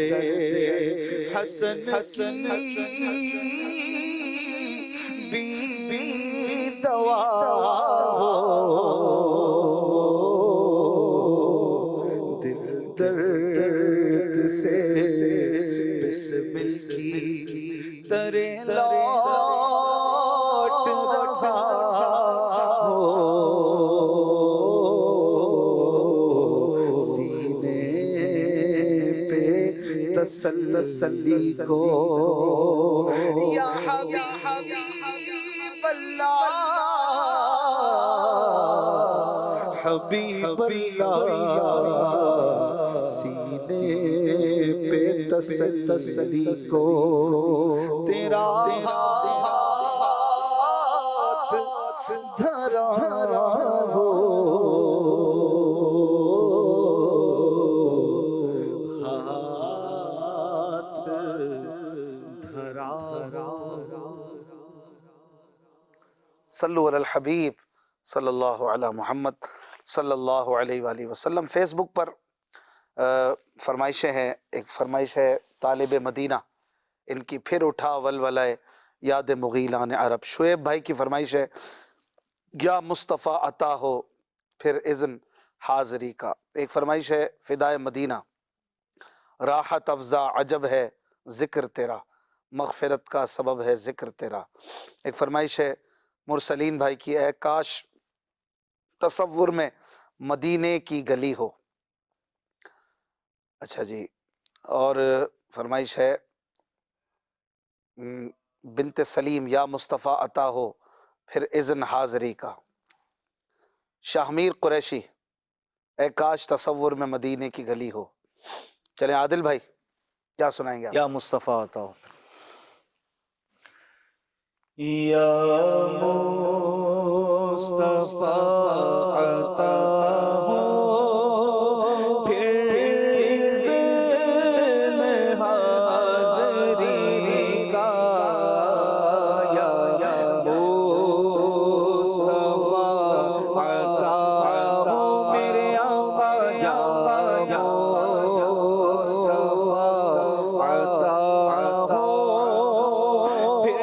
حسن کی بھی دوا ہو دل درد سے بسمل کی طرح لوٹ رہا ہو سینے پہ تسلی کو یا حبیب اللہ حبیب اللہ سینے پہ تسلی کو تیرا ہاتھ دھرا ہو ہاتھ دھرا صلو علی الحبیب صلی اللہ علی محمد صلی اللہ علیہ وآلہ وسلم۔ فیس بک پر فرمائشیں ہیں، ایک فرمائش ہے طالب مدینہ، ان کی پھر اٹھا ولولہ یاد مغیلان عرب۔ شعیب بھائی کی فرمائش ہے یا مصطفیٰ عطا ہو پھر اذن حاضری کا۔ ایک فرمائش ہے فدائے مدینہ، راحت افزا عجب ہے ذکر تیرا، مغفرت کا سبب ہے ذکر تیرا۔ ایک فرمائش ہے مرسلین بھائی کی، اے کاش تصور میں مدینے کی گلی ہو۔ اچھا جی، اور فرمائش ہے بنت سلیم یا مصطفیٰ عطا ہو پھر اذن حاضری کا۔ شاہمیر قریشی، اے کاش تصور میں مدینے کی گلی ہو۔ چلیں عادل بھائی کیا سنائیں گے آپ؟ یا مصطفیٰ عطا ہو۔ یا مصطفیٰ عطا ہو پھر اذن حاضری کا، یا مصطفیٰ عطا ہو میرے آقا، یا مصطفیٰ عطا ہو پھر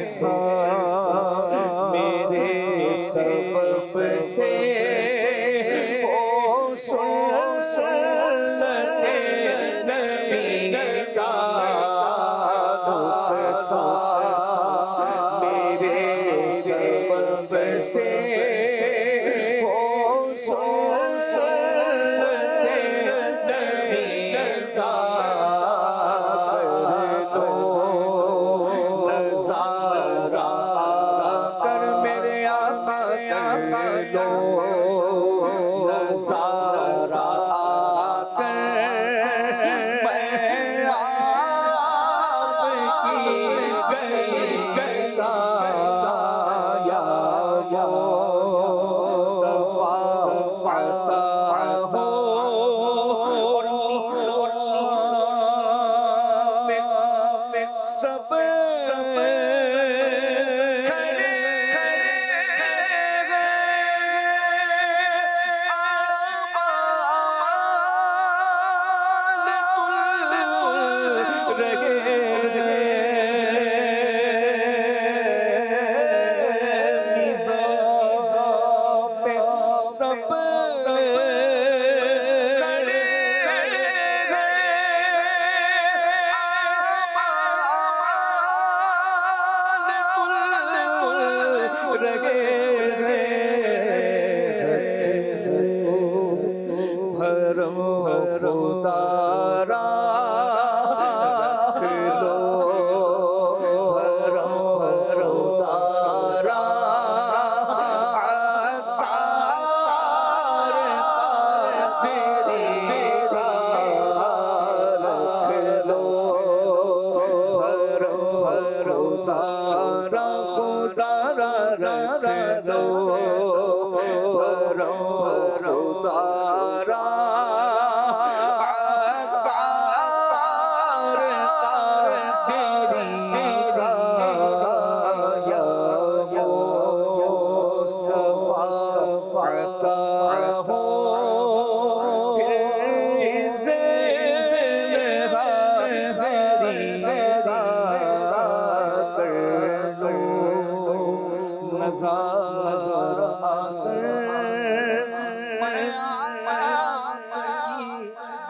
ساتھ میرے سبب سے ہو سنت نبی کا نقصان میرے سبب سے ہو سنت نبی کا کر میرے آقا کر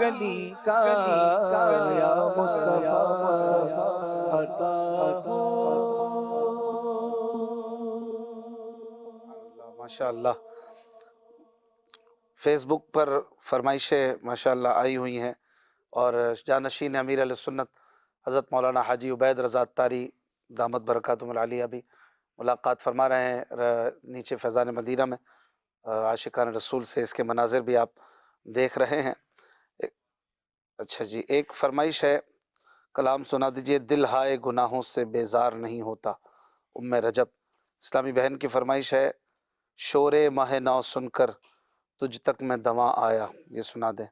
گلی کا یا مصطفیٰ عطا ہو. ماشاء اللہ. فیس بک پر فرمائشیں ماشاءاللہ آئی ہوئی ہیں اور جانشین امیر علیہ سنت حضرت مولانا حاجی عبید رضا اتاری دامت برکاتہم العالیہ بھی ملاقات فرما رہے ہیں نیچے فیضان مدینہ میں. عاشقان رسول سے اس کے مناظر بھی آپ دیکھ رہے ہیں. اچھا جی، ایک فرمائش ہے، کلام سنا دیجئے. دل ہائے گناہوں سے بیزار نہیں ہوتا، ام رجب. اسلامی بہن کی فرمائش ہے، شور ماہ نو سن کر تجھ تک میں دواں آیا. یہ سنا دیں.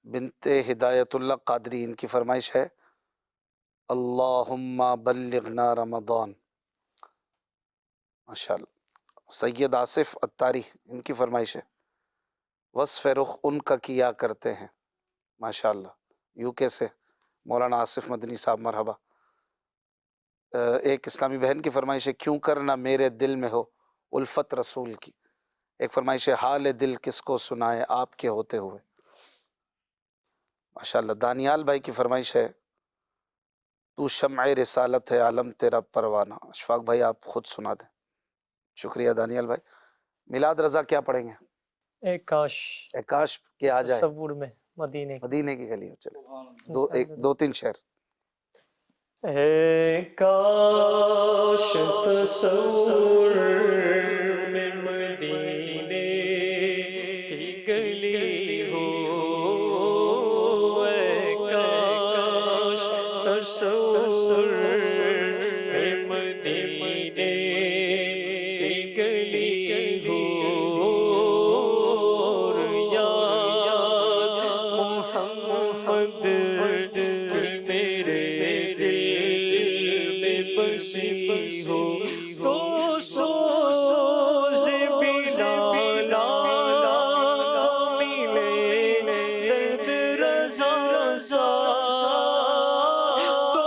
بنت ہدایت اللہ قادری، ان کی فرمائش ہے، اللہم بلغنا رمضان. ماشاءاللہ. سید آصف اتاری، ان کی فرمائش ہے، وصف رخ ان کا کیا کرتے ہیں. ماشاءاللہ. یو کے سے مولانا آصف مدنی صاحب، مرحبا. ایک اسلامی بہن کی فرمائش ہے، کیوں کرنا میرے دل میں ہو الفت رسول کی. ایک فرمائش ہے، حال دل کس کو سنائے آپ کے ہوتے ہوئے. ماشاءاللہ. دانیال بھائی کی فرمائش ہے، تو شمع رسالت ہے عالم تیرا پروانہ. اشفاق بھائی آپ خود سنا دیں. شکریہ دانیال بھائی. میلاد رضا کیا پڑھیں گے؟ ایک کاش کے آ جائے تصور میں مدینے کی گلی. چلے دو تین شعر. اے کاش تصور میں مدینے کی گلی ہو، اے کاش تصور میں مدینے کی گلی ہو، یا محمد کی میرے بسی ہو، تو سوز بلال ملے درد رضا سا، تو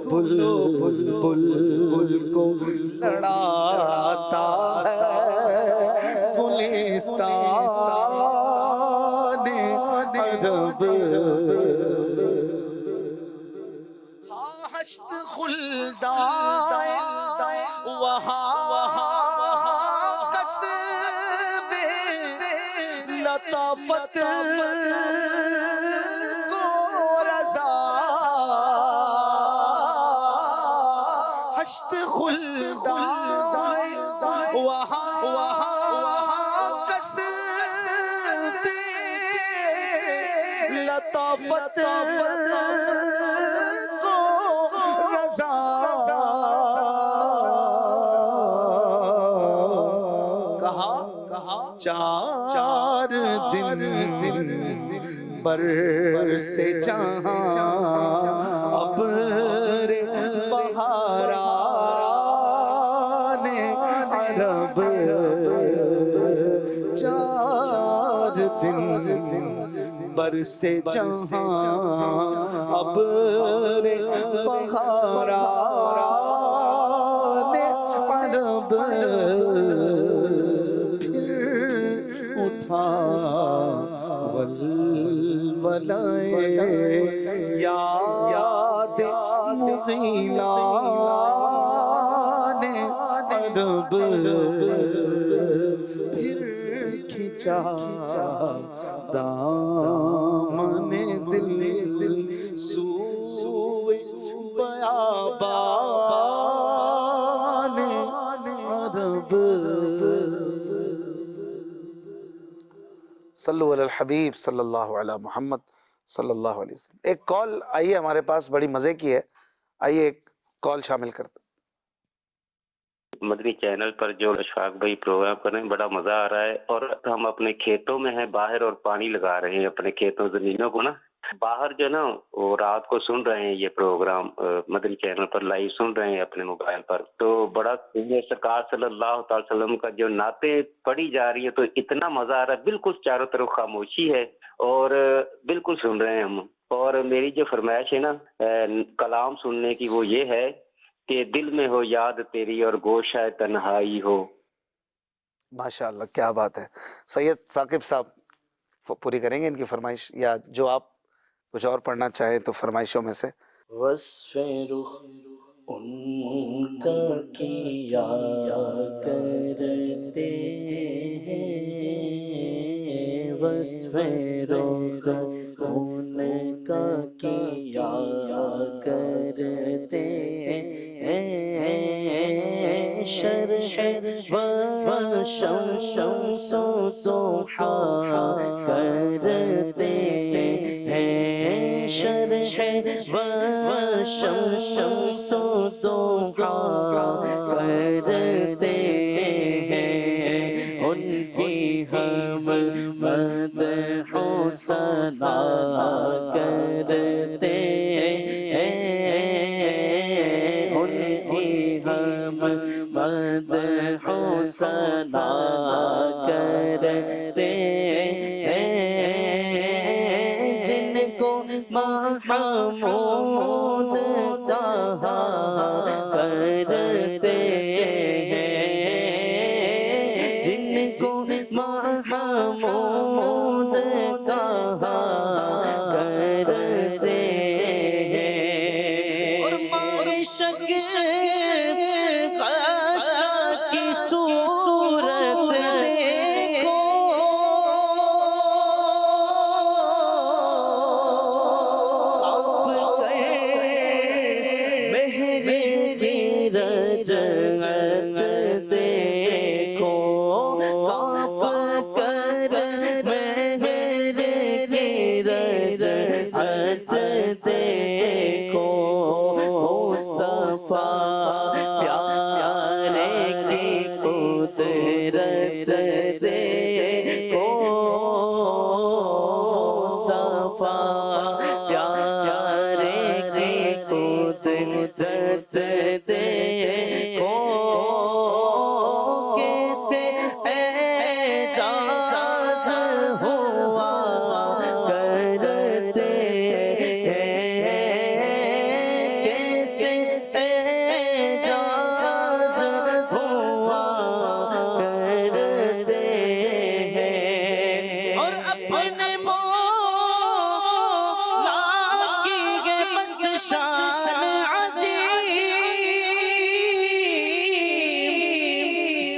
بلبل کو لڑاتا ہے گلستان عرب ہشت خلدائے وہاں قصب لطافت کو رضا ہشت خلدائے وہاں قصب لطافت چار دن بر سے جہاں ابر بہاران عرب چار دن بر سے جہاں ابر بہاران عرب ولولائے یاد مغیلان عرب پھر کھچا دامن دل سوئے بیابان عرب صلو علی الحبیب صلی اللہ علی محمد صلی اللہ علیہ وسلم. ایک کال آئی ہے ہمارے پاس، بڑی مزے کی ہے، آئیے ایک کال شامل کرتے. مدنی چینل پر جو اشفاق بھائی پروگرام کر رہے ہیں بڑا مزہ آ رہا ہے، اور ہم اپنے کھیتوں میں ہیں باہر اور پانی لگا رہے ہیں اپنے کھیتوں زمینوں کو نا، باہر جو نا وہ رات کو سن رہے ہیں یہ پروگرام مدنی چینل پر لائیو سن رہے ہیں اپنے موبائل پر، تو بڑا سرکار صلی اللہ تعالی وسلم کا جو نعتیں پڑھی جا رہی ہے تو اتنا مزہ آ رہا ہے، بالکل چاروں طرف خاموشی ہے اور بالکل سن رہے ہیں ہم. اور میری جو فرمائش ہے نا کلام سننے کی وہ یہ ہے کہ دل میں ہو یاد تیری اور گوشہ تنہائی ہو. ماشاءاللہ کیا بات ہے. سید ثاقب صاحب پوری کریں گے ان کی فرمائش، یا جو آپ کچھ اور پڑھنا چاہیں تو فرمائشوں میں سے. وصف رخ ان کا کیا کرتے ہیں، وصف رخ ان کا کیا کرتے ہیں، شرح و شمس و ضحا کرتے ہیں، شرح و شمس و ضحا کرتے ہیں، ان کی ہم مدح و ثنا کرتے ہیں، ان کی ہم مدح و ثنا کرتے ہیں، جن کو محمود کہا کرتے ہیں، جن کو محمود کہا کرتے ہیں، اور معشق کی صورت دیکھو، مہر کی رجعت دیکھو، کانپ کر مہر کی رجعت دیکھو، مصطفیٰ پیارے کی قدرت دیکھو، مصطفیٰ پیارے کی قدرت دیکھو، کیسے اعجاز ہوا کرتے ہیں، کیسے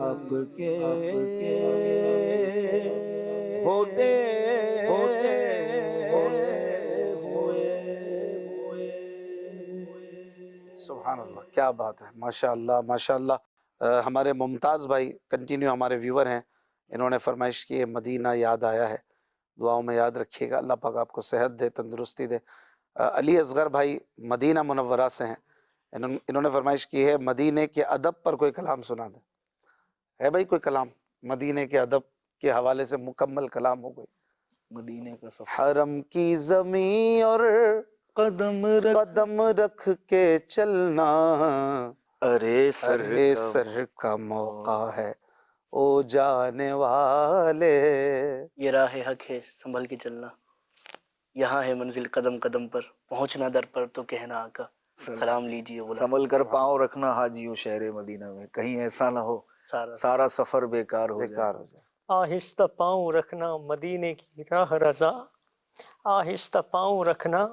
اب کے ہوتے سبحان اللہ، کیا بات ہے، ماشاء اللہ ماشاء اللہ۔ ہمارے ممتاز بھائی کنٹینیو ہمارے ویور ہیں، انہوں نے فرمائش کی ہے مدینہ یاد آیا ہے، دعاؤں میں یاد رکھیے گا، اللہ پاک آپ کو صحت دے، تندرستی دے۔ علی اصغر بھائی مدینہ منورہ سے ہیں، انہوں نے فرمائش کی ہے مدینے کے ادب پر کوئی کلام سنا دیں۔ ہے بھائی کوئی کلام مدینے کے ادب کے حوالے سے مکمل کلام ہو کوئی؟ مدینے کا سفر، حرم کی زمین اور قدم رکھ کے چلنا، ارے سر کا موقع ہے او جانے والے۔ یہ راہ حق ہے سنبھل کے چلنا، یہاں ہے منزل قدم قدم پر، پہنچنا در پر تو کہنا آقا سلام لیجیے غلام۔ سنبھل کر پاؤں رکھنا حاجیوں شہر مدینہ میں، کہیں ایسا نہ ہو سارا سفر بیکار ہو جائے۔ آہستہ پاؤں رکھنا مدینے کی راہ رضا، آہستہ پاؤں رکھنا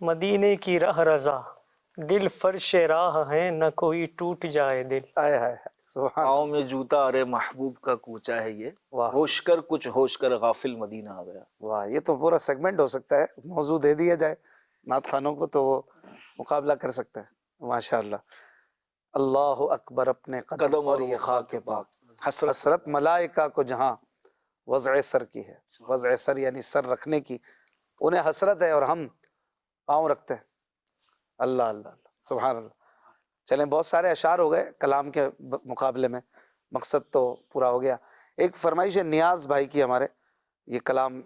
مدینے کی راہ رضا، دل فرش راہ ہے نہ کوئی ٹوٹ جائے دل۔ پاؤں میں جوتا ارے محبوب کا کوچا ہے یہ، ہوش کر کچھ ہوش کر غافل مدینہ آ گیا۔ واہ، یہ تو پورا سیگمنٹ ہو سکتا ہے، موضوع دے دیا جائے نعت خانوں کو تو وہ مقابلہ کر سکتا ہے۔ ماشاءاللہ، اللہ اکبر اپنے قدم اور یہ خاک پاک، حسرت ملائکہ کو جہاں وضع سر کی ہے، وضع سر یعنی سر رکھنے کی، انہیں حسرت ہے اور ہم پاؤں رکھتے ہیں۔ اللہ اللہ اللہ، سبحان اللہ۔ چلیں، بہت سارے اشعار ہو گئے کلام کے مقابلے میں، مقصد تو پورا ہو گیا۔ ایک فرمائش ہے نیاز بھائی کی ہمارے، یہ کلام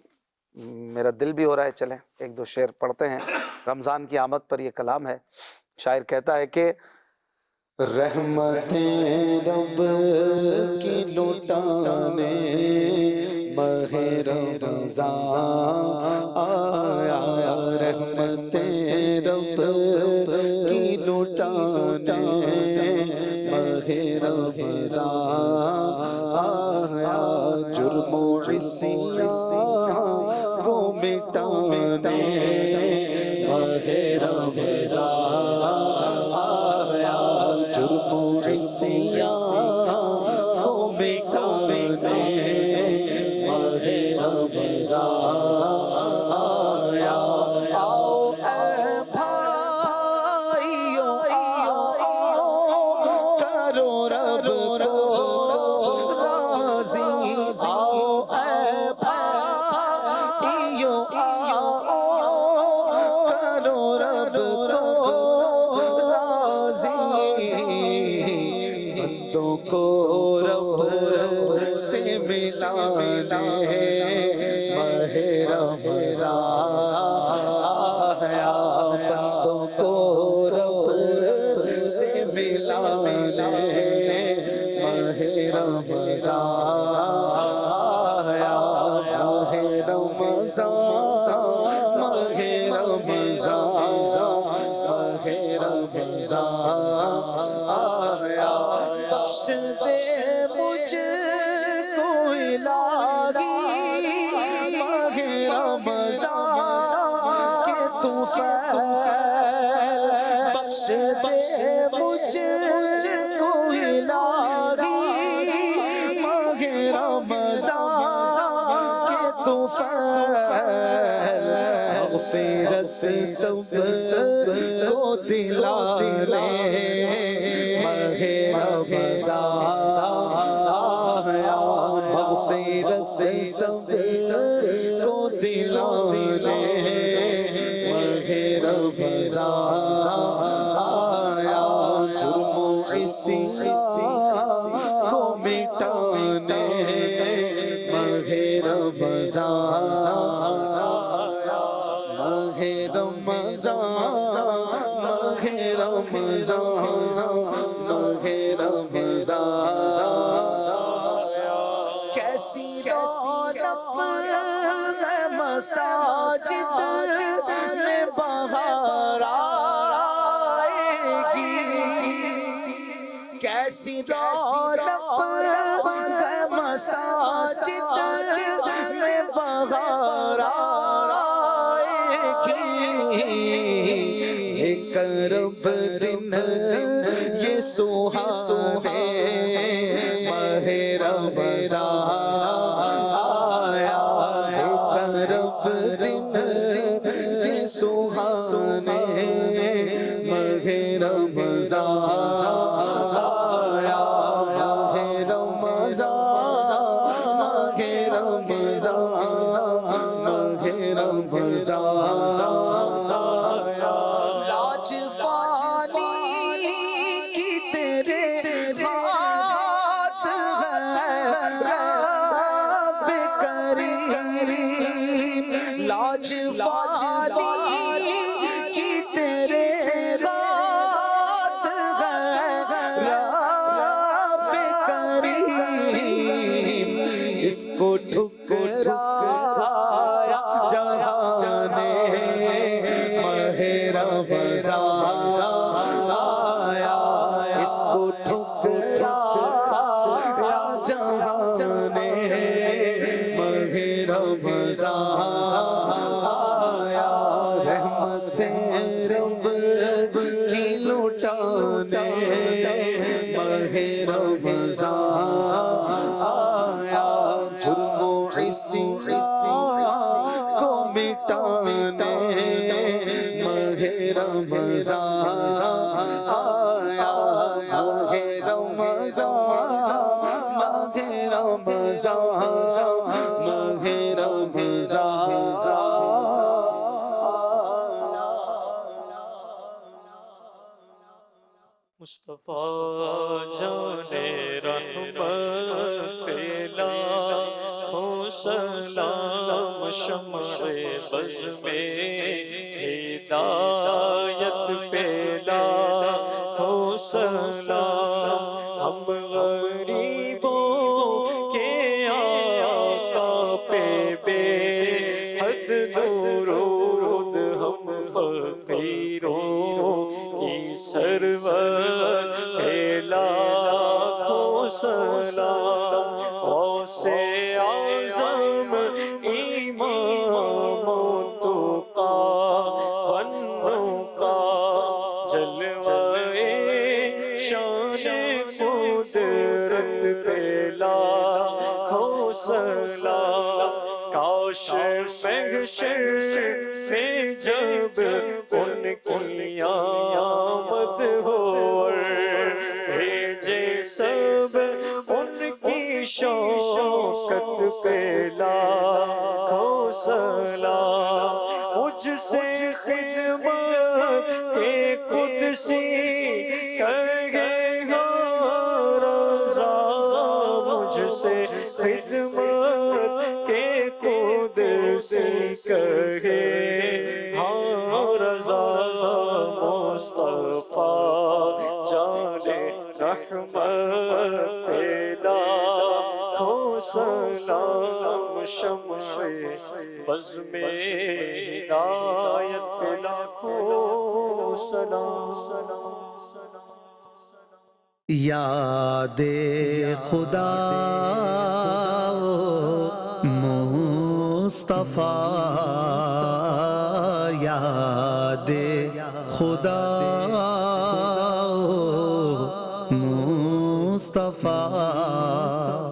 میرا دل بھی ہو رہا ہے، چلیں ایک دو شعر پڑھتے ہیں۔ رمضان کی آمد پر یہ کلام ہے، شاعر کہتا ہے کہ رحمتیں رب کی لٹانے ماہ رمضان آیا، رحمتیں رب کی لٹانے ماہ رمضان آیا، جرم و عصیان کو مٹانے ماہ رمضان آیا، جرم و عصیان کو مٹانے ماہ رمضان آیا۔ آؤ اے بھائیو آؤ کرو رب کو راضی، آؤ اے بھائیو آؤ کرو رب کو راضی، بندوں کو رب سے ملانے ماہ رمضان آیا، بندوں کو رب سے ملانے ماہ رمضان آیا، ماہ رمضان رمضان آیا بخش دے مجھ کو الہی ماہ رمضان کے تو فیل بخش دے مجھ کو الہی ماہ رمضان کے تو فیل مغفرت سب کو دلا دے ماہ رمضان آیا مغفرت سب کو دلا دے ماہ رمضان آیا جرم و عصیان کو مٹانے ماہ رمضان ماہ رمضان ماہ رمضان ماہ رمضان کیسی رونق ہے مساجد میں بہار آئے گی کیسی رونق ہے مساجد میں بہار کرب دن یہ سہانے ماہ رمضان آیا کرب دن یہ سہانے ماہ رمضان آیا ماہ رمضان ماہ رمضان ماہ رمضان لاج فانی کی تیرے ہاتھ ہے رب کریم لاج فانی کی تیرے ہاتھ ہے رب کریم اس کو ٹھکرایا جہان ماہ رمضان آیا اس کو ٹھکرایا جہان ماہ رمضان آیا رحمت رب کی لٹانے ماہ رمضان آیا جرم و عصیان کو مٹانے ماہ رمضان آیا ماہ رمضان ماہ رمضان ماہ رمضان مصطفیٰ جانے رحمت پیلا ہو سلام شمع بز میں ہدایت پیلا ہو سلام ہم غریبوں کے آقا پہ بے حد درود ہم فقیروں کی سرور پیلا ہو سلام غوث اعظم امام تو کا فنوں کا جلوہ شان قدرت پیلا ہو سلام کاش محشر میں جب ان کی آمد ہو بھیجے سب ان کی شوکت پیلا ہو سلام مجھ سے خدمت کے قدسی کہے ہاں رضا مجھ سے خدمت کے قدسی کہے ہاں رضا مصطفیٰ جانے رحمت پیدا ہو سلام شمع بزم ہدایت پہ لاکھوں سلام یاد خدا مصطفیٰ یاد خدا مصطفیٰ